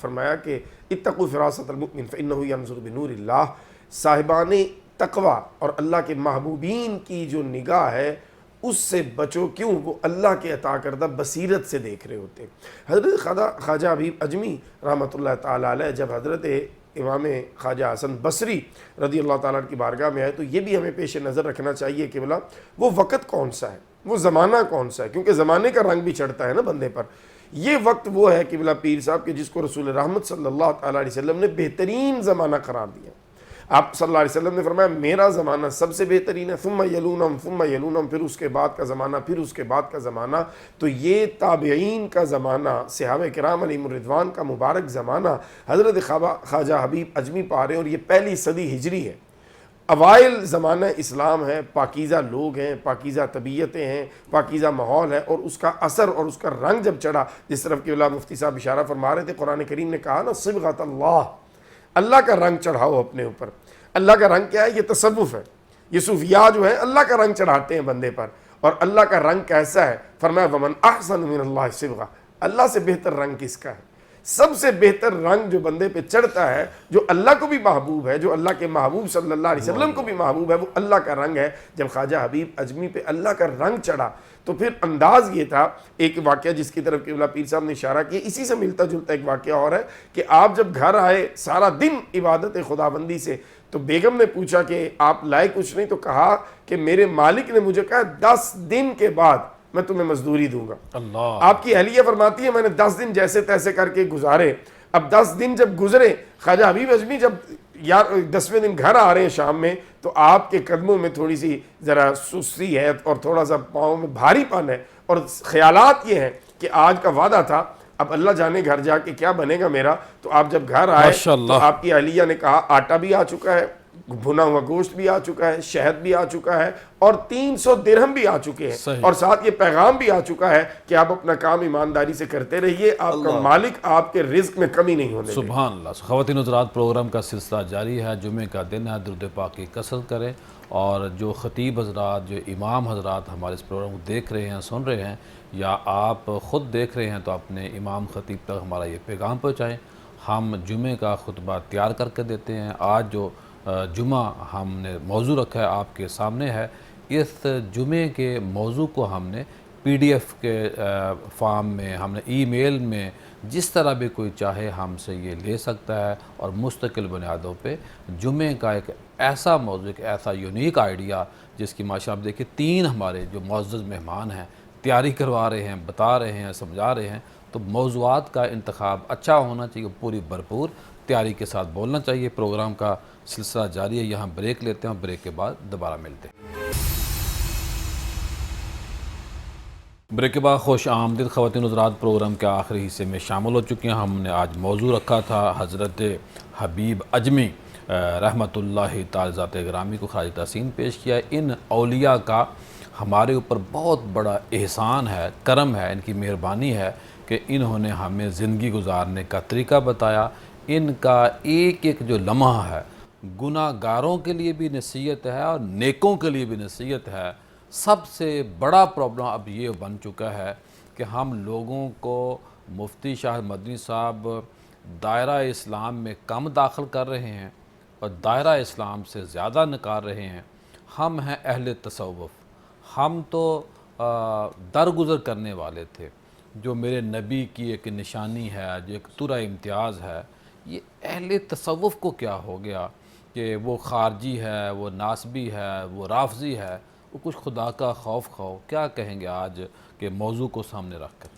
فرمایا کہ اتقوا فراست المؤمن فإنه ينظر بنور اللہ، صاحبان تقوی اور اللہ کے محبوبین کی جو نگاہ ہے اس سے بچو، کیوں؟ وہ اللہ کے عطا کردہ بصیرت سے دیکھ رہے ہوتے ہیں۔ حضرت خواجہ حبیب اجمی رحمۃ اللہ تعالیٰ علیہ جب حضرت امام خواجہ حسن بصری رضی اللہ تعالیٰ کی بارگاہ میں آئے تو یہ بھی ہمیں پیش نظر رکھنا چاہیے کہ بلا وہ وقت کون سا ہے، وہ زمانہ کون سا ہے، کیونکہ زمانے کا رنگ بھی چڑھتا ہے نا بندے پر۔ یہ وقت وہ ہے کہ بلا پیر صاحب کہ جس کو رسول رحمت صلی اللہ تعالیٰ علیہ وسلم نے بہترین زمانہ قرار دیا۔ آپ صلی اللہ علیہ وسلم نے فرمایا میرا زمانہ سب سے بہترین ہے، ثم یلونہم ثم یلونہم، پھر اس کے بعد کا زمانہ، پھر اس کے بعد کا زمانہ۔ تو یہ تابعین کا زمانہ، صحابہ کرام علیہم الرضوان کا مبارک زمانہ حضرت خواجہ حبیب اجمی پا رہے ہیں، اور یہ پہلی صدی ہجری ہے، اوائل زمانہ اسلام ہے، پاکیزہ لوگ ہیں، پاکیزہ طبیعتیں ہیں، پاکیزہ ماحول ہے، اور اس کا اثر اور اس کا رنگ جب چڑھا، جس طرف کہ اللہ مفتی صاحب اشارہ فرما رہے تھے، قرآن کریم نے کہا نا صبغۃ اللہ، اللہ کا رنگ چڑھاؤ اپنے اوپر۔ اللہ کا رنگ کیا ہے؟ یہ تصوف ہے، یہ صوفیاء جو ہیں اللہ کا رنگ چڑھاتے ہیں بندے پر۔ اور اللہ کا رنگ کیسا ہے؟ فرمایا ومن احسن من اللہ صبغہ، اللہ سے بہتر رنگ کس کا ہے؟ سب سے بہتر رنگ جو بندے پہ چڑھتا ہے، جو اللہ کو بھی محبوب ہے، جو اللہ کے محبوب صلی اللہ علیہ وسلم کو بھی محبوب ہے، وہ اللہ کا رنگ ہے۔ جب خواجہ حبیب اجمی پہ اللہ کا رنگ چڑھا تو پھر انداز یہ تھا، ایک واقعہ جس کی طرف قبلہ پیر صاحب نے اشارہ کیا، اسی سے ملتا جلتا ایک واقعہ اور ہے کہ آپ جب گھر آئے سارا دن عبادت خداوندی سے، تو بیگم نے پوچھا کہ آپ لائے کچھ نہیں، تو کہا کہ میرے مالک نے مجھے کہا 10 دن کے بعد میں تمہیں مزدوری دوں گا۔ اللہ، آپ کی اہلیہ فرماتی ہے میں نے 10 دن جیسے تیسے کر کے گزارے۔ اب 10 دن جب گزرے، خواجہ حبیب اجمی جب 10ویں دن گھر آ رہے ہیں شام میں، تو آپ کے قدموں میں تھوڑی سی ذرا سستی ہے اور تھوڑا سا پاؤں میں بھاری پن ہے، اور خیالات یہ ہیں کہ آج کا وعدہ تھا، اب اللہ جانے گھر جا کے کیا بنے گا میرا۔ تو آپ جب گھر آئے تو آپ کی اہلیہ نے کہا آٹا بھی آ چکا ہے، بھنا ہوا گوشت بھی آ چکا ہے، شہد بھی آ چکا ہے، اور 300 درہم بھی آ چکے ہیں، اور ساتھ یہ پیغام بھی آ چکا ہے کہ آپ اپنا کام ایمانداری سے کرتے رہیے، آپ کا مالک آپ کے رزق میں کمی نہیں ہونے دے گا۔ سبحان اللہ۔ خواتین حضرات، پروگرام کا سلسلہ جاری ہے، جمعے کا دن ہے، درود پاک کی کثرت کریں، اور جو خطیب حضرات، جو امام حضرات ہمارے اس پروگرام کو دیکھ رہے ہیں، سن رہے ہیں، یا آپ خود دیکھ رہے ہیں، تو اپنے امام خطیب تک ہمارا یہ پیغام پہنچائیں۔ ہم جمعے کا خطبہ تیار کر کے دیتے ہیں۔ آج جو جمعہ ہم نے موضوع رکھا ہے آپ کے سامنے ہے، اس جمعے کے موضوع کو ہم نے PDF کے فارم میں، ہم نے ای میل میں، جس طرح بھی کوئی چاہے ہم سے یہ لے سکتا ہے، اور مستقل بنیادوں پہ جمعے کا ایک ایسا موضوع، ایک ایسا یونیک آئیڈیا، جس کی ماشاءاللہ آپ دیکھیں 3 ہمارے جو معزز مہمان ہیں تیاری کروا رہے ہیں، بتا رہے ہیں، سمجھا رہے ہیں، تو موضوعات کا انتخاب اچھا ہونا چاہیے، پوری بھرپور، تیاری کے ساتھ بولنا چاہیے۔ پروگرام کا سلسلہ جاری ہے، یہاں بریک لیتے ہیں اور بریک کے بعد دوبارہ ملتے ہیں۔ بریک کے بعد خوش آمدید خواتین حضرات، پروگرام کے آخری حصے میں شامل ہو چکے ہیں۔ ہم نے آج موضوع رکھا تھا حضرت حبیب اجمی رحمۃ اللہ تعالی ذات گرامی کو خراج تحسین پیش کیا ہے۔ ان اولیاء کا ہمارے اوپر بہت بڑا احسان ہے، کرم ہے، ان کی مہربانی ہے کہ انہوں نے ہمیں زندگی گزارنے کا طریقہ بتایا۔ ان کا ایک ایک جو لمحہ ہے گناہ گاروں کے لیے بھی نصیحت ہے اور نیکوں کے لیے بھی نصیحت ہے۔ سب سے بڑا پرابلم اب یہ بن چکا ہے کہ ہم لوگوں کو مفتی شاہ مدنی صاحب دائرہ اسلام میں کم داخل کر رہے ہیں اور دائرہ اسلام سے زیادہ نکال رہے ہیں۔ ہم ہیں اہل تصوف، ہم تو درگزر کرنے والے تھے۔ جو میرے نبی کی ایک نشانی ہے، جو ایک ترہ امتیاز ہے، یہ اہل تصوف کو کیا ہو گیا کہ وہ خارجی ہے، وہ ناسبی ہے، وہ رافضی ہے، وہ کچھ خدا کا خوف کھو۔ کیا کہیں گے آج کے موضوع کو سامنے رکھ کر؟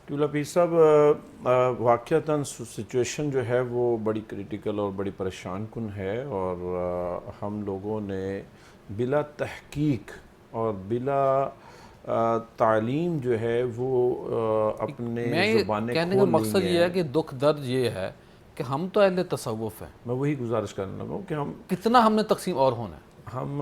قبلہ پیر صاحب، واقعتاً سچویشن جو ہے وہ بڑی کریٹیکل اور بڑی پریشان کن ہے، اور ہم لوگوں نے بلا تحقیق اور بلا تعلیم جو ہے وہ اپنے زبانیں کہنے کا مقصد یہ ہے کہ دکھ درد یہ ہے کہ ہم تو اہل تصوف ہیں۔ میں وہی گزارش کرنے لگا ہوں کہ کتنا ہم نے تقسیم اور ہونا ہے؟ ہم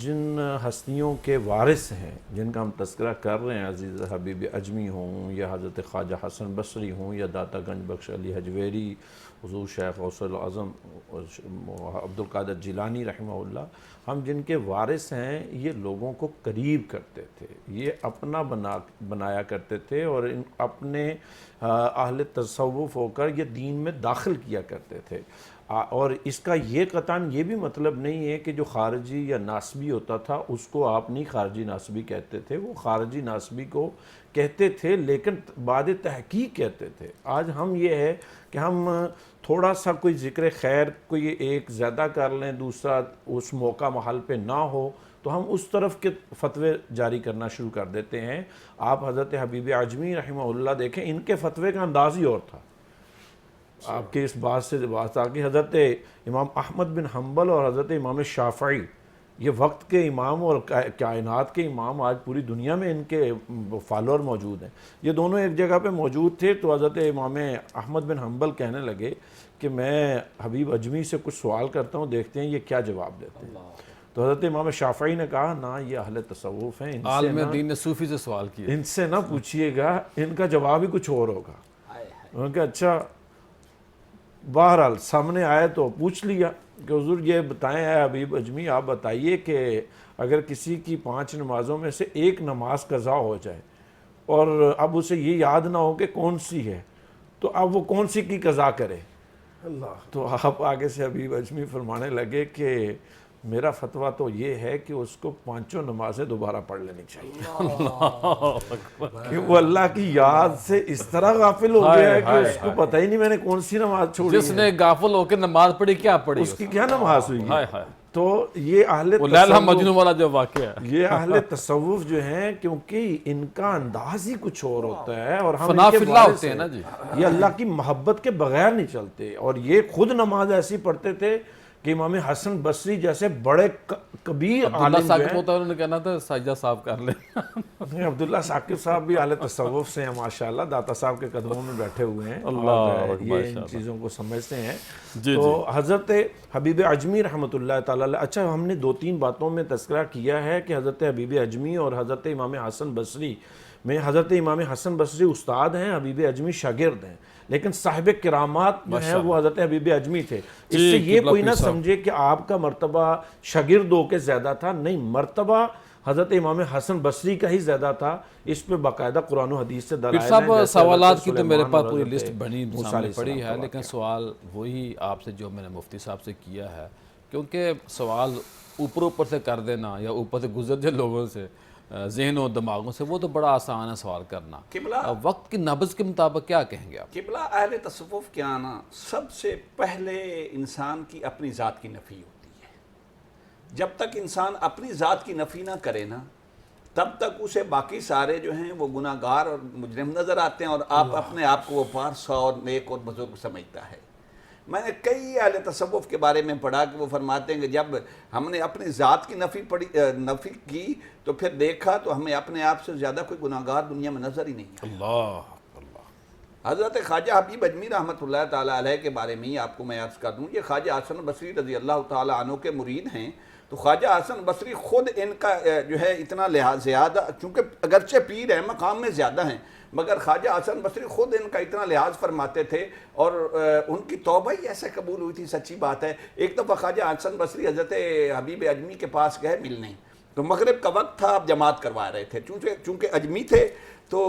جن ہستیوں کے وارث ہیں، جن کا ہم تذکرہ کر رہے ہیں، عزیز حبیب اجمی ہوں یا حضرت خواجہ حسن بصری ہوں یا داتا گنج بخش علی حجویری، حضور شیخ غوث العظم عبد القادر جیلانی رحمہ اللہ، ہم جن کے وارث ہیں، یہ لوگوں کو قریب کرتے تھے، یہ اپنا بنایا کرتے تھے، اور اپنے اہل تصوف ہو کر یہ دین میں داخل کیا کرتے تھے۔ اور اس کا یہ قطعاً یہ بھی مطلب نہیں ہے کہ جو خارجی یا ناسبی ہوتا تھا اس کو آپ نہیں خارجی ناسبی کہتے تھے، وہ خارجی ناسبی کو کہتے تھے لیکن بعد تحقیق کہتے تھے۔ آج ہم یہ ہے کہ ہم تھوڑا سا کوئی ذکر خیر کوئی ایک زیادہ کر لیں، دوسرا اس موقع محل پہ نہ ہو تو ہم اس طرف کے فتوے جاری کرنا شروع کر دیتے ہیں۔ آپ حضرت حبیب اجمی رحمہ اللہ دیکھیں، ان کے فتوے کا انداز ہی اور تھا۔ آپ کے اس بات سے بات آ کہ حضرت امام احمد بن حنبل اور حضرت امام شافعی، یہ وقت کے امام اور کائنات کے امام، آج پوری دنیا میں ان کے فالوور موجود ہیں، یہ دونوں ایک جگہ پہ موجود تھے۔ تو حضرت امام احمد بن حنبل کہنے لگے کہ میں حبیب اجمی سے کچھ سوال کرتا ہوں، دیکھتے ہیں یہ کیا جواب دیتے ہیں۔ تو حضرت امام شافعی نے کہا نہ، یہ اہل تصوف ہیں، عالم دین نے صوفی سے سوال کیا، ان سے نہ پوچھئے گا، ان کا جواب ہی کچھ اور ہوگا۔ انہوں نے کہا اچھا، بہرحال سامنے آئے تو پوچھ لیا کہ حضور یہ بتائیں اے حبیب اجمی، آپ بتائیے کہ اگر کسی کی 5 نمازوں میں سے ایک نماز قضا ہو جائے اور اب اسے یہ یاد نہ ہو کہ کون سی ہے، تو اب وہ کون سی کی قضا کرے؟ تو آپ آگے سے حبیب اجمی فرمانے لگے کہ میرا فتویٰ تو یہ ہے کہ اس کو 5 نمازیں دوبارہ پڑھ لینی چاہیے، کہ وہ اللہ کی یاد سے اس طرح غافل ہو گیا ہے کہ اس کو پتہ ہی نہیں میں نے کون سی نماز چھوڑی ہے، جس نے غافل ہو کے نماز پڑھی کیا پڑھی، اس کی کیا نماز ہوئی ہے۔ ہائے تو یہ اہل لیلا مجنون والا جو واقعہ ہے، یہ اہل تصوف جو ہیں، کیونکہ ان کا انداز ہی کچھ اور ہوتا ہے، اور ہم فنا ان کے فی اللہ وارث ہوتے ہیں نا جی۔ یہ اللہ کی محبت کے بغیر نہیں چلتے، اور یہ خود نماز ایسی پڑھتے تھے کہ امام حسن بصری جیسے بڑے کبیر عبداللہ عالم جو ثاقب ہیں، ہوتا ہے، انہوں نے کہنا تھا ساجدہ صاحب کر لیں۔ عبداللہ ثاقب صاحب بھی اہل تصوف سے ہیں ماشاءاللہ، داتا صاحب کے قدموں میں بیٹھے ہوئے ہیں، اور یہ ان چیزوں کو سمجھتے ہیں۔ تو حضرت حبیب اجمی رحمۃ اللہ تعالیٰ علیہ، اچھا ہم نے 2-3 باتوں میں تذکرہ کیا ہے کہ حضرت حبیب اجمی اور حضرت امام حسن بصری میں، حضرت امام حسن بصری استاد ہیں، حبیب اجمی شاگرد ہیں، لیکن صاحب کرامات جو ہیں وہ حضرت حبیب اجمی تھے۔ اس سے یہ کوئی نہ سمجھے کہ آپ کا مرتبہ شاگرد ہو کے زیادہ تھا، نہیں، مرتبہ حضرت امام حسن بصری کا ہی زیادہ تھا۔ اس پہ باقاعدہ قرآن و حدیث سے دلائل ہیں۔ صاحب سوالات کی تو میرے پاس پوری حضرت لسٹ بنی موسیٰ سامنے علیہ پڑی السلام ہے، کا لیکن واقعہ۔ سوال وہی آپ سے جو میں نے مفتی صاحب سے کیا ہے، کیونکہ سوال اوپر سے کر دینا یا اوپر سے گزر جائے لوگوں سے، ذہن و دماغوں سے، وہ تو بڑا آسان ہے سوال کرنا۔ وقت کی نبض کے مطابق کیا کہیں گے آپ؟ قبلہ اہل تصوف کے آنا، سب سے پہلے انسان کی اپنی ذات کی نفی ہوتی ہے۔ جب تک انسان اپنی ذات کی نفی نہ کرے نا، تب تک اسے باقی سارے جو ہیں وہ گناہ گار اور مجرم نظر آتے ہیں، اور آپ اپنے آپ کو وہ پارسا اور نیک اور بزرگ سمجھتا ہے۔ میں نے کئی اہل تصوف کے بارے میں پڑھا کہ وہ فرماتے ہیں کہ جب ہم نے اپنی ذات کی نفی کی تو پھر دیکھا تو ہمیں اپنے آپ سے زیادہ کوئی گناہ گار دنیا میں نظر ہی نہیں آیا۔ اللہ حضرت خواجہ حبیب اجمی رحمۃ اللہ تعالیٰ علیہ کے بارے میں ہی آپ کو میں عرض کر دوں، یہ خواجہ حسن بصری رضی اللہ تعالیٰ عنہ کے مرید ہیں۔ تو خواجہ حسن بصری خود ان کا جو ہے اتنا لحاظ زیادہ، چونکہ اگرچہ پیر ہیں مقام میں زیادہ ہیں، مگر خواجہ حسن بصری خود ان کا اتنا لحاظ فرماتے تھے، اور ان کی توبہ ہی ایسے قبول ہوئی تھی۔ سچی بات ہے، ایک دفعہ خواجہ حسن بصری حضرت حبیب اجمی کے پاس گئے ملنے، تو مغرب کا وقت تھا، آپ جماعت کروا رہے تھے، چونکہ اجمی تھے تو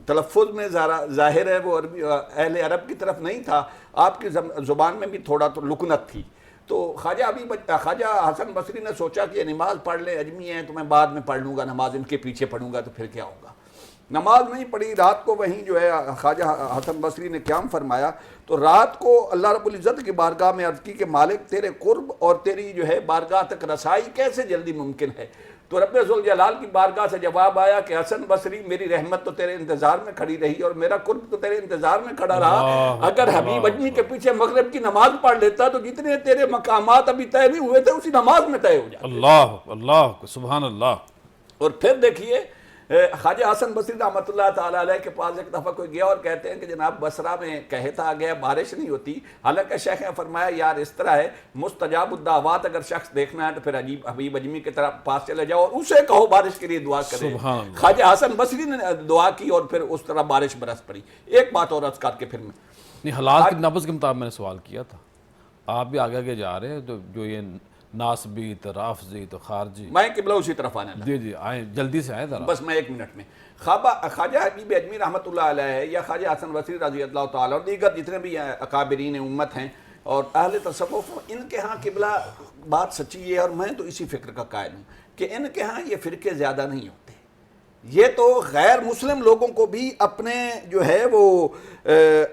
تلفظ میں ظاہر ہے وہ عربی اہل عرب کی طرف نہیں تھا، آپ کی زبان میں بھی تھوڑا تو لکنت تھی۔ تو خواجہ حسن بصری نے سوچا کہ یہ نماز پڑھ لیں، اجمی ہیں تو میں بعد میں پڑھ لوں گا، نماز ان کے پیچھے پڑھوں گا تو پھر کیا ہوگا۔ نماز نہیں پڑھی، رات کو وہیں جو ہے خواجہ حسن بصری نے قیام فرمایا، تو رات کو اللہ رب العزت کی بارگاہ میں عرض کی کہ مالک تیرے قرب اور تیری جو ہے بارگاہ تک رسائی کیسے جلدی ممکن ہے؟ تو رب ذوالجلال کی بارگاہ سے جواب آیا کہ حسن بصری میری رحمت تو تیرے انتظار میں کھڑی رہی اور میرا قرب تو تیرے انتظار میں کھڑا رہا۔ اگر حبیب اجمی کے پیچھے مغرب کی نماز پڑھ لیتا تو جتنے تیرے مقامات ابھی طے نہیں ہوئے تھے اسی نماز میں طے ہو جاتے۔ اللہ سبحان اللہ۔ اور پھر دیکھیے خواجہ حسن بصری رحمۃ اللہ تعالیٰ علیہ کے پاس ایک دفعہ کوئی گیا اور کہتے ہیں کہ جناب بصرہ میں قحط آ گیا، بارش نہیں ہوتی، حالانکہ شیخ نے فرمایا یار اس طرح ہے، مستجاب الدعوات اگر شخص دیکھنا ہے تو پھر حبیب اجمی کی طرف پاس چلے جاؤ اور اسے کہو بارش کے لیے دعا کرے۔ خواجہ حسن بصری نے دعا کی اور پھر اس طرح بارش برس پڑی۔ ایک بات اور عرض کر کے پھر میں حالات کی نبض کے مطابق میں نے سوال کیا تھا، آپ بھی آگے جا رہے ہیں، تو جو یہ ناسبی تو رافضی تو خارجی، میں قبلہ اسی طرف آنے لگا۔ جی آئیں جلدی سے آئیں ذرا۔ بس میں ایک منٹ میں خواجہ حبیب اجمی رحمۃ اللہ علیہ یا خواجہ حسن بصری رضی اللہ تعالیٰ اور دیگر جتنے بھی اکابرین امت ہیں اور اہل تصوف، ان کے ہاں قبلہ بات سچی ہے، اور میں تو اسی فکر کا قائل ہوں کہ ان کے ہاں یہ فرقے زیادہ نہیں ہوتے، یہ تو غیر مسلم لوگوں کو بھی اپنے جو ہے وہ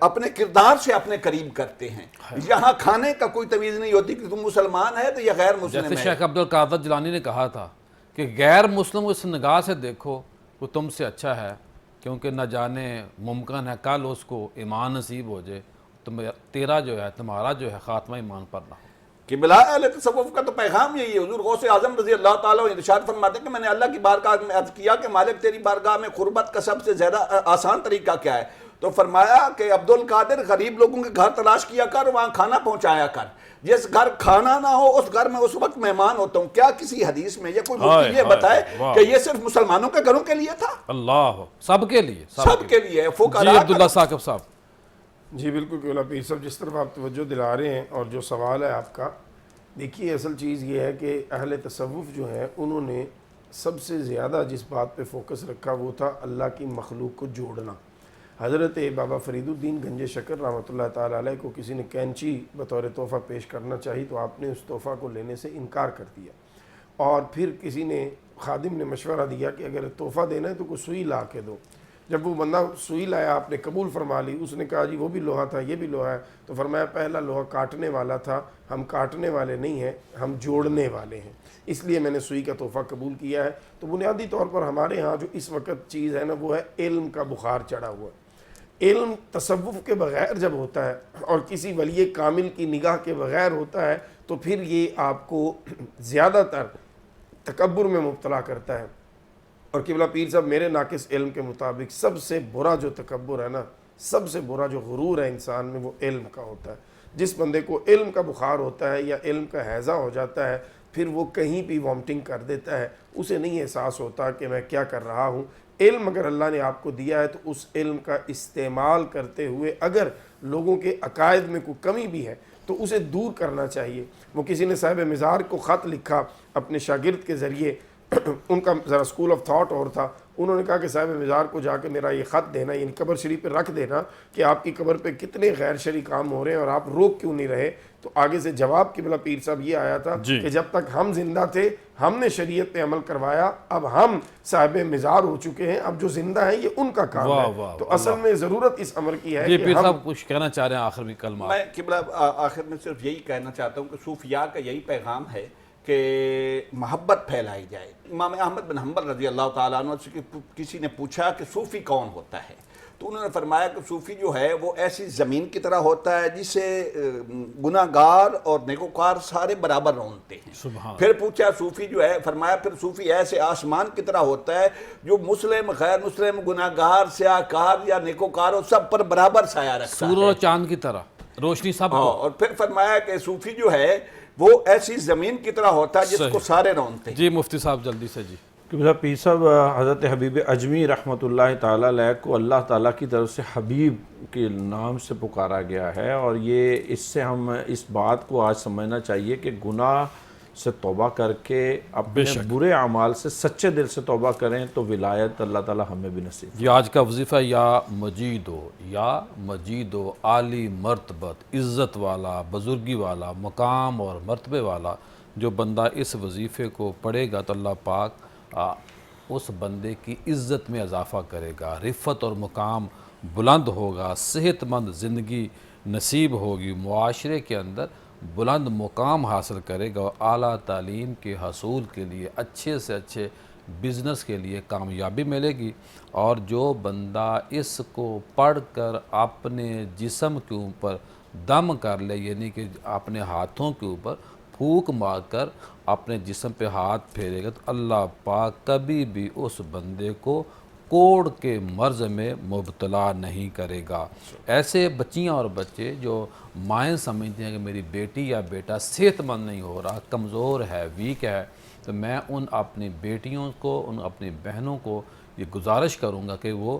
اپنے کردار سے اپنے قریب کرتے ہیں۔ یہاں کھانے کا کوئی تمیز نہیں ہوتی کہ تم مسلمان ہے تو یہ غیر مسلم ہے۔ جیسے شیخ عبدالقادر جیلانی نے کہا تھا کہ غیر مسلم اس نگاہ سے دیکھو وہ تم سے اچھا ہے، کیونکہ نہ جانے ممکن ہے کل اس کو ایمان نصیب ہو جائے، تیرا جو ہے تمہارا جو ہے خاتمہ ایمان پر نہ ہو۔ کہ بلا اہل تصوف کا تو پیغام یہی ہے۔ حضور غوث اعظم رضی اللہ تعالیٰ ارشاد فرماتے ہیں کہ میں نے اللہ کی بارگاہ میں عرض کیا کہ مالک تیری بارگاہ میں قربت کا سب سے زیادہ آسان طریقہ کیا ہے؟ تو فرمایا کہ عبدالقادر غریب لوگوں کے گھر تلاش کیا کر، وہاں کھانا پہنچایا کر، جس گھر کھانا نہ ہو اس گھر میں اس وقت مہمان ہوتا ہوں۔ کیا کسی حدیث میں یا کوئی مفتی یہ بتائے کہ یہ صرف مسلمانوں کے گھروں کے لیے تھا؟ اللہ سب کے لیے، سب کے لیے۔ جی عبداللہ ثاقب صاحب۔ جی بالکل قبلہ پیر صاحب، جس طرف آپ توجہ دلا رہے ہیں اور جو سوال ہے آپ کا، دیکھیے اصل چیز یہ ہے کہ اہل تصوف جو ہیں انہوں نے سب سے زیادہ جس بات پہ فوکس رکھا وہ تھا اللہ کی مخلوق کو جوڑنا۔ حضرت بابا فرید الدین گنج شکر رحمۃ اللہ تعالیٰ علیہ کو کسی نے کینچی بطور تحفہ پیش کرنا چاہی تو آپ نے اس تحفہ کو لینے سے انکار کر دیا، اور پھر کسی نے خادم نے مشورہ دیا کہ اگر تحفہ دینا ہے تو کوئی سوئی لا کے دو۔ جب وہ بندہ سوئی لایا آپ نے قبول فرما لی، اس نے کہا جی وہ بھی لوہا تھا یہ بھی لوہا ہے، تو فرمایا پہلا لوہا کاٹنے والا تھا، ہم کاٹنے والے نہیں ہیں، ہم جوڑنے والے ہیں، اس لیے میں نے سوئی کا تحفہ قبول کیا ہے۔ تو بنیادی طور پر ہمارے ہاں جو اس وقت چیز ہے نا وہ ہے علم کا بخار چڑھا ہوا ہے۔ علم تصوف کے بغیر جب ہوتا ہے اور کسی ولی کامل کی نگاہ کے بغیر ہوتا ہے تو پھر یہ آپ کو زیادہ تر تکبر میں مبتلا کرتا ہے۔ اور قبلہ پیر صاحب میرے ناقص علم کے مطابق سب سے برا جو تکبر ہے نا، سب سے برا جو غرور ہے انسان میں وہ علم کا ہوتا ہے۔ جس بندے کو علم کا بخار ہوتا ہے یا علم کا ہیضہ ہو جاتا ہے پھر وہ کہیں بھی وامٹنگ کر دیتا ہے، اسے نہیں احساس ہوتا کہ میں کیا کر رہا ہوں۔ علم اگر اللہ نے آپ کو دیا ہے تو اس علم کا استعمال کرتے ہوئے اگر لوگوں کے عقائد میں کوئی کمی بھی ہے تو اسے دور کرنا چاہیے۔ وہ کسی نے صاحب مزار کو خط لکھا اپنے شاگرد کے ذریعے، ان کا ذرا اسکول آف تھاٹ اور تھا، انہوں نے کہا کہ صاحب مزار کو جا کے میرا یہ خط دینا، یعنی قبر شریف پہ رکھ دینا کہ آپ کی قبر پہ کتنے غیر شرعی کام ہو رہے ہیں اور آپ روک کیوں نہیں رہے۔ تو آگے سے جواب قبلہ پیر صاحب یہ آیا تھا کہ جب تک ہم زندہ تھے ہم نے شریعت پہ عمل کروایا، اب ہم صاحب مزار ہو چکے ہیں، اب جو زندہ ہیں یہ ان کا کام ہے۔ تو اصل میں ضرورت اس امر کی ہے کہ پیر صاحب کچھ کہنا چاہ رہے ہیں آخر میں کلمہ؟ میں قبلہ آخر میں صرف یہی کہنا چاہتا ہوں کہ صوفیاء کا یہی پیغام ہے کہ محبت پھیلائی جائے۔ امام احمد بن حنبل رضی اللہ تعالیٰ عنہ سے کسی نے پوچھا کہ صوفی کون ہوتا ہے، تو انہوں نے فرمایا کہ صوفی جو ہے وہ ایسی زمین کی طرح ہوتا ہے جسے گناہ گار اور نیکوکار سارے برابر رونتے ہیں۔ سبحان۔ پھر پوچھا صوفی جو ہے، فرمایا پھر صوفی ایسے آسمان کی طرح ہوتا ہے جو مسلم غیر مسلم گناہ گار سیاہ کار یا نیکوکار ہو سب پر برابر سایہ رکھتا سورج ہے۔ اور چاند کی طرح روشنی سب کو۔ اور پھر فرمایا کہ صوفی جو ہے وہ ایسی زمین کی طرح ہوتا ہے جس کو سارے رونتے ہیں۔ جی مفتی صاحب جلدی سے جی۔ قبلہ پیر صاحب، حضرت حبیب اجمی رحمۃ اللہ تعالیٰ علیہ کو اللہ تعالیٰ کی طرف سے حبیب کے نام سے پکارا گیا ہے، اور یہ اس سے ہم اس بات کو آج سمجھنا چاہیے کہ گناہ سے توبہ کر کے اپنے برے اعمال سے سچے دل سے توبہ کریں تو ولایت اللہ تعالیٰ ہمیں بھی نصیب۔ یہ آج کا وظیفہ یا مجید و عالی مرتبت، عزت والا، بزرگی والا، مقام اور مرتبے والا جو بندہ اس وظیفے کو پڑھے گا تو اللہ پاک اس بندے کی عزت میں اضافہ کرے گا، رفت اور مقام بلند ہوگا، صحت مند زندگی نصیب ہوگی، معاشرے کے اندر بلند مقام حاصل کرے گا، اور اعلیٰ تعلیم کے حصول کے لیے اچھے سے اچھے بزنس کے لیے کامیابی ملے گی۔ اور جو بندہ اس کو پڑھ کر اپنے جسم کے اوپر دم کر لے، یعنی کہ اپنے ہاتھوں کے اوپر پھونک مار کر اپنے جسم پہ ہاتھ پھیرے گا، تو اللہ پاک کبھی بھی اس بندے کو کوڑ کے مرض میں مبتلا نہیں کرے گا۔ ایسے بچیاں اور بچے جو مائیں سمجھتے ہیں کہ میری بیٹی یا بیٹا صحت مند نہیں ہو رہا، کمزور ہے، ویک ہے، تو میں ان اپنی بیٹیوں کو، ان اپنی بہنوں کو یہ گزارش کروں گا کہ وہ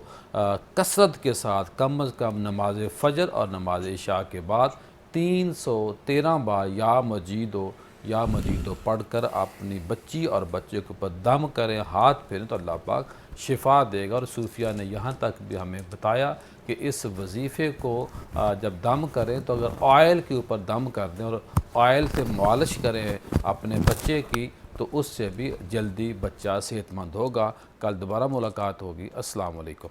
کثرت کے ساتھ کم از کم نماز فجر اور نماز عشاء کے بعد 313 بار یا مجیدو پڑھ کر اپنی بچی اور بچے کے اوپر دم کریں، ہاتھ پھیریں، تو اللہ پاک شفا دے گا۔ اور صوفیہ نے یہاں تک بھی ہمیں بتایا کہ اس وظیفے کو جب دم کریں تو اگر آئل کے اوپر دم کر دیں اور آئل سے مالش کریں اپنے بچے کی، تو اس سے بھی جلدی بچہ صحت مند ہوگا۔ کل دوبارہ ملاقات ہوگی۔ السلام علیکم۔